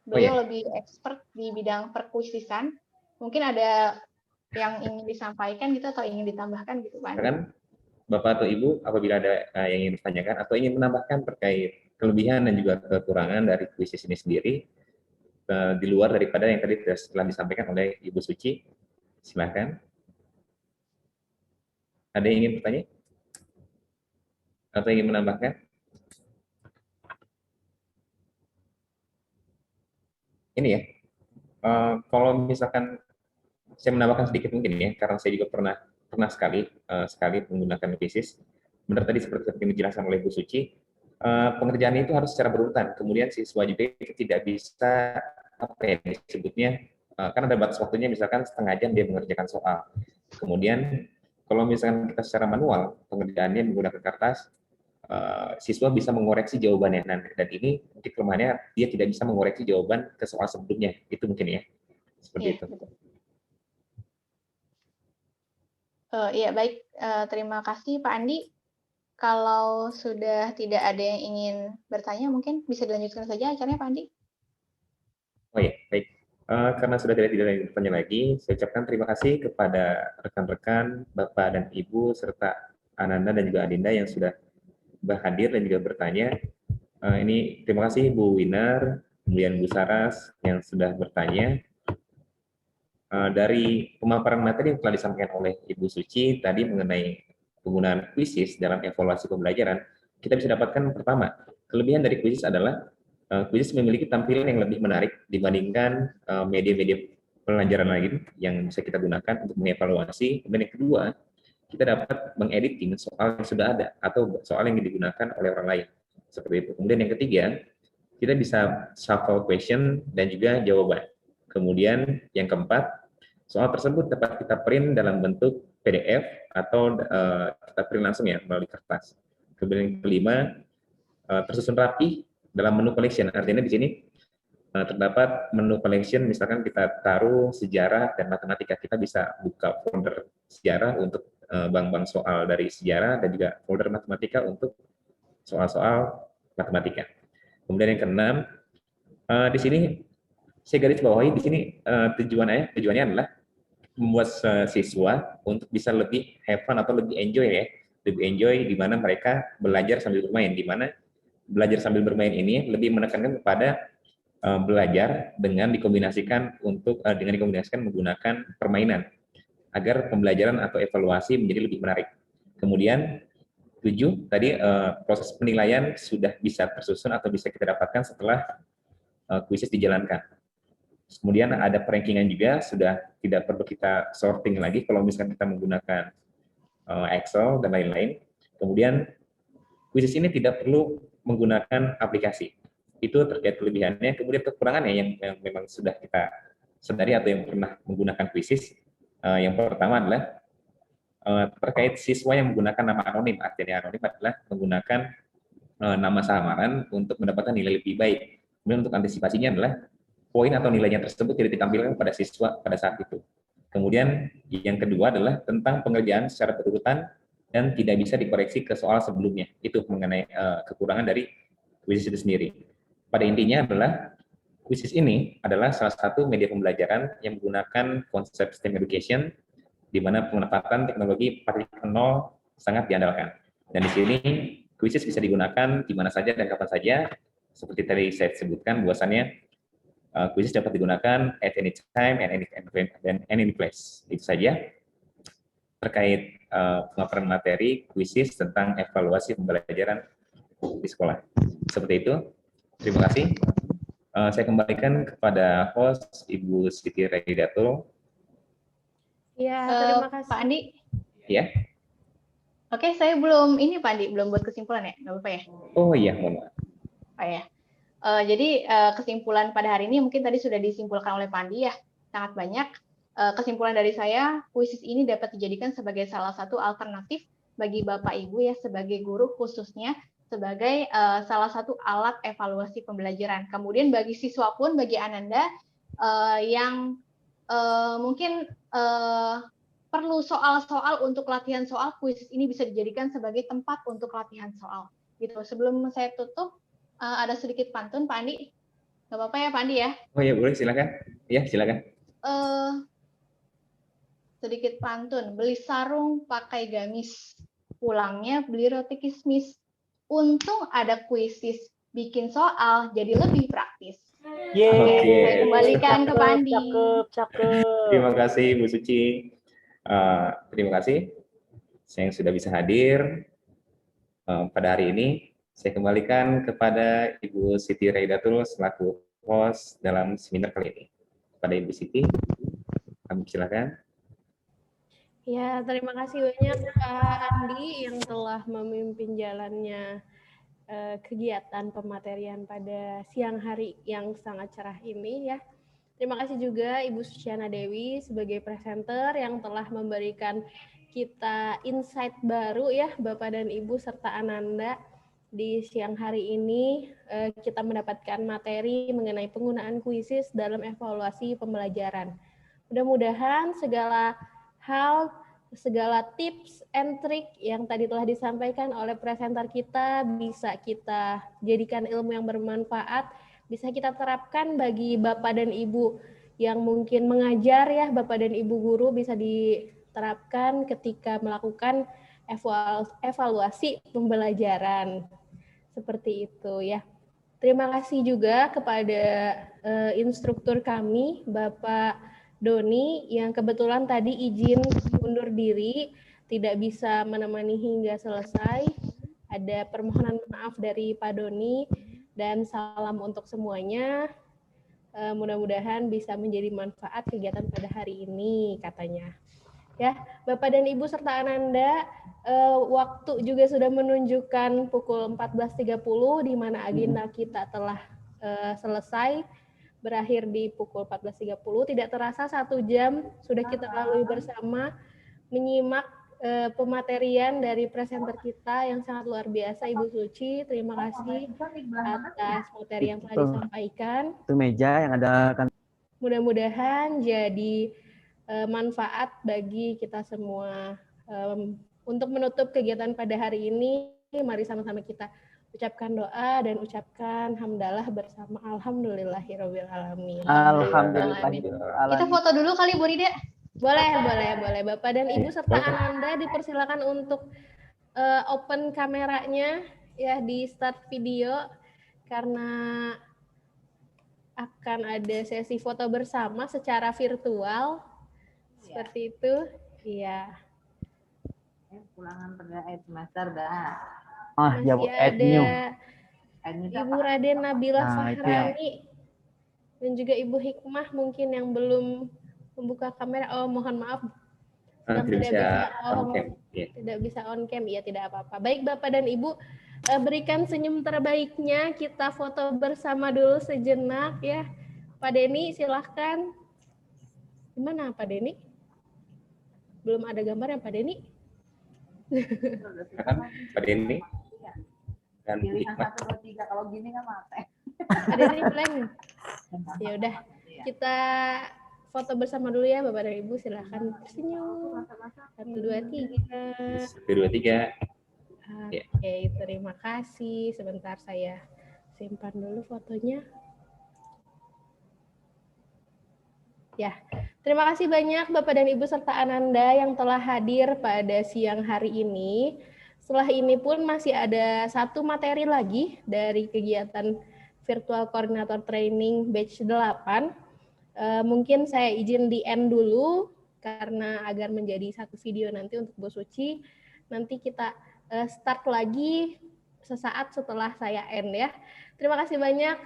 Beliau lebih expert di bidang perkuisisan. Mungkin ada yang ingin disampaikan gitu atau ingin ditambahkan gitu, Pak Andi. Kan Bapak atau Ibu apabila ada yang ingin ditanyakan atau ingin menambahkan terkait kelebihan dan juga kekurangan dari kuisis ini sendiri di luar daripada yang tadi telah disampaikan oleh Ibu Suci, silakan. Ada yang ingin bertanya? Atau ingin menambahkan? Ini ya, kalau misalkan saya menambahkan sedikit mungkin ya, karena saya juga pernah sekali menggunakan kuisis. Benar tadi seperti yang dijelaskan oleh Bu Suci, pengerjaan itu harus secara berurutan. Kemudian siswa juga tidak bisa disebutnya, kan ada batas waktunya, misalkan setengah jam dia mengerjakan soal. Kemudian kalau misalkan kita secara manual pengerjaannya menggunakan kertas, siswa bisa mengoreksi jawabannya. Dan ini mungkin kelemahannya, dia tidak bisa mengoreksi jawaban ke soal sebelumnya. Itu mungkin ya, seperti itu. Betul. Iya, baik. Terima kasih Pak Andi. Kalau sudah tidak ada yang ingin bertanya, mungkin bisa dilanjutkan saja acaranya Pak Andi. Oh ya, baik. Karena sudah tidak ada yang bertanya lagi, saya ucapkan terima kasih kepada rekan-rekan, Bapak dan Ibu, serta Ananda dan juga Adinda yang sudah berhadir dan juga bertanya. Ini terima kasih Bu Winar, kemudian Bu Saras yang sudah bertanya. Dari pemaparan materi yang telah disampaikan oleh Ibu Suci tadi mengenai penggunaan kuisis dalam evaluasi pembelajaran, kita bisa dapatkan pertama, kelebihan dari kuisis adalah kuisis memiliki tampilan yang lebih menarik dibandingkan media-media pelajaran lain yang bisa kita gunakan untuk mengevaluasi. Dan yang kedua, kita dapat mengediting soal yang sudah ada atau soal yang digunakan oleh orang lain. Seperti itu. Kemudian yang ketiga, kita bisa shuffle question dan juga jawaban. Kemudian yang keempat, soal tersebut dapat kita print dalam bentuk PDF atau kita print langsung ya melalui kertas. Kemudian yang kelima, tersusun rapi dalam menu collection. Artinya di sini terdapat menu collection, misalkan kita taruh sejarah dan matematika, kita bisa buka folder sejarah untuk bank-bank soal dari sejarah dan juga folder matematika untuk soal-soal matematika. Kemudian yang keenam, di sini saya garis bawahi di sini tujuannya adalah membuat siswa untuk bisa lebih have fun atau lebih enjoy di mana mereka belajar sambil bermain, di mana belajar sambil bermain ini lebih menekankan kepada belajar dengan dikombinasikan menggunakan permainan agar pembelajaran atau evaluasi menjadi lebih menarik. Kemudian 7 tadi proses penilaian sudah bisa tersusun atau bisa kita dapatkan setelah kuisis dijalankan. Kemudian ada perankingan juga, sudah tidak perlu kita sorting lagi kalau misalkan kita menggunakan Excel dan lain-lain. Kemudian kuisis ini tidak perlu menggunakan aplikasi. Itu terkait kelebihannya. Kemudian kekurangannya yang memang sudah kita sadari atau yang pernah menggunakan kuisis, yang pertama adalah terkait siswa yang menggunakan nama anonim. Artinya anonim adalah menggunakan nama samaran untuk mendapatkan nilai lebih baik. Kemudian untuk antisipasinya adalah poin atau nilainya tersebut tidak ditampilkan pada siswa pada saat itu. Kemudian yang kedua adalah tentang pengerjaan secara berurutan dan tidak bisa dikoreksi ke soal sebelumnya. Itu mengenai kekurangan dari kuisis itu sendiri. Pada intinya adalah kuisis ini adalah salah satu media pembelajaran yang menggunakan konsep STEM education, di mana pemanfaatan teknologi 4.0 sangat diandalkan. Dan di sini kuisis bisa digunakan di mana saja dan kapan saja. Seperti tadi saya sebutkan, bahwasannya kuisis dapat digunakan at any time and any place. Itu saja terkait pemaparan materi kuisis tentang evaluasi pembelajaran di sekolah. Seperti itu. Terima kasih. Saya kembalikan kepada host Ibu Siti Raidatul. Ya, terima kasih. Pak Andi. Ya. Oke, saya belum Pak Andi, belum buat kesimpulan ya, nggak apa-apa ya? Oh iya, mohon maaf. Oh ya. Jadi kesimpulan pada hari ini mungkin tadi sudah disimpulkan oleh Pak Andi ya, sangat banyak. Kesimpulan dari saya, kuisis ini dapat dijadikan sebagai salah satu alternatif bagi Bapak Ibu ya, sebagai guru khususnya, sebagai salah satu alat evaluasi pembelajaran. Kemudian bagi siswa pun, bagi Ananda yang mungkin perlu soal-soal untuk latihan soal, kuisis ini bisa dijadikan sebagai tempat untuk latihan soal. Gitu. Sebelum saya tutup, ada sedikit pantun, Pak Andi. Nggak apa-apa ya, Pak Andi ya? Oh ya, boleh, silakan. Ya, silakan. Sedikit pantun. Beli sarung, pakai gamis. Pulangnya beli roti kismis. Untung ada kuisis. Bikin soal jadi lebih praktis. Oke, saya kembalikan ke Pak Andi. Cakep. Terima kasih, Bu Suci. Terima kasih yang sudah bisa hadir pada hari ini. Saya kembalikan kepada Ibu Siti Raidatul selaku host dalam seminar kali ini. Kepada Ibu Siti, kami silakan. Ya, terima kasih banyak Pak Andi yang telah memimpin jalannya kegiatan pematerian pada siang hari yang sangat cerah ini ya. Terima kasih juga Ibu Suciana Dewi sebagai presenter yang telah memberikan kita insight baru ya Bapak dan Ibu serta Ananda. Di siang hari ini kita mendapatkan materi mengenai penggunaan kuisis dalam evaluasi pembelajaran. Mudah-mudahan segala hal, segala tips and trik yang tadi telah disampaikan oleh presenter kita bisa kita jadikan ilmu yang bermanfaat, bisa kita terapkan bagi Bapak dan Ibu yang mungkin mengajar ya, Bapak dan Ibu guru bisa diterapkan ketika melakukan evaluasi pembelajaran. Seperti itu ya. Terima kasih juga kepada instruktur kami, Bapak Doni, yang kebetulan tadi izin undur diri, tidak bisa menemani hingga selesai. Ada permohonan maaf dari Pak Doni, dan salam untuk semuanya. Mudah-mudahan bisa menjadi manfaat kegiatan pada hari ini, katanya. Ya, Bapak dan Ibu serta Ananda, waktu juga sudah menunjukkan pukul 14.30 di mana agenda kita telah selesai, berakhir di pukul 14.30. Tidak terasa 1 jam sudah kita lalui bersama menyimak pematerian dari presenter kita yang sangat luar biasa, Ibu Suci. Terima kasih atas materi yang telah disampaikan. Itu meja yang ada kan. Mudah-mudahan jadi manfaat bagi kita semua. Untuk menutup kegiatan pada hari ini, mari sama-sama kita ucapkan doa dan ucapkan hamdalah bersama alhamdulillahirabbil alamin. Alhamdulillah. Kita foto dulu kali Bu Rida. Boleh. Bapak dan Ibu serta Ananda dipersilakan untuk open kameranya ya di start video karena akan ada sesi foto bersama secara virtual. Seperti itu. Iya. Pulangan pada semester dah. Ya Bu, Masih new. ada Ibu Raden Nabila Nah, itu ya. Fahrani dan juga Ibu Hikmah mungkin yang belum membuka kamera. Oh, mohon maaf. Tidak bisa on cam. Tidak bisa on cam, ya tidak apa-apa. Baik Bapak dan Ibu, berikan senyum terbaiknya. Kita foto bersama dulu sejenak ya. Pak Denny silahkan. Gimana Pak Denny? Belum ada gambarnya Pak Denny? Pak Denny dan Pilih yang Hikmah. 1, 2, 3. Kalau gini kan mati. Pak Denny blank. Ya udah, kita foto bersama dulu ya Bapak dan Ibu, silahkan tersenyum. 1, 2, 3. 1, 2, 3. Oke, terima kasih. Sebentar saya simpan dulu fotonya. Ya, terima kasih banyak Bapak dan Ibu serta Ananda yang telah hadir pada siang hari ini. Setelah ini pun masih ada satu materi lagi dari kegiatan Virtual Coordinator Training Batch 8. Mungkin saya izin di end dulu karena agar menjadi satu video nanti untuk Bu Suci. Nanti kita start lagi sesaat setelah saya end ya. Terima kasih banyak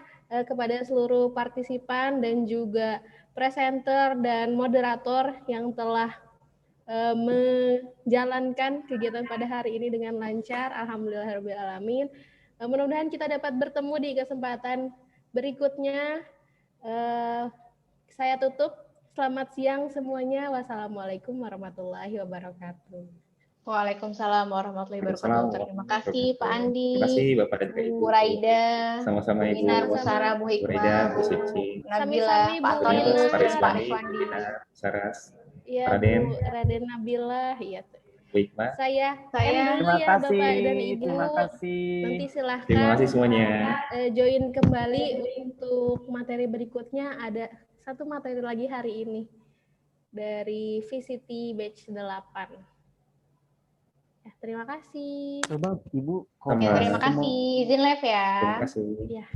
kepada seluruh partisipan dan juga presenter dan moderator yang telah menjalankan kegiatan pada hari ini dengan lancar. Alhamdulillahirabbil alamin. Mudah-mudahan kita dapat bertemu di kesempatan berikutnya. Saya tutup. Selamat siang semuanya. Wassalamualaikum warahmatullahi wabarakatuh. Waalaikumsalam warahmatullahi wabarakatuh. Terima kasih Pak Andi. Terima kasih Bapak dan Ibu. Bu Raida. Sama-sama Bu Ibu. Minar, Bu Sarah, Bu Bu Hikmah, Raida, Bu Bu Suci. Nabila, Sami-sami, Pak Bu Tony, Minar. Pak Fariswani, Irfandi. Binar, Saras, Ya, Raden. Bu Raden Nabila. Ya. Bu Hikmah. Saya end dulu Terima ya kasih. Bapak dan Ibu. Terima kasih. Nanti silahkan Terima kasih semuanya. join kembali untuk materi berikutnya. Ada satu materi lagi hari ini dari VCT Batch 8. Ya, terima kasih. Coba Ibu. Oke, terima kasih. Izin live ya. Terima kasih. Ya.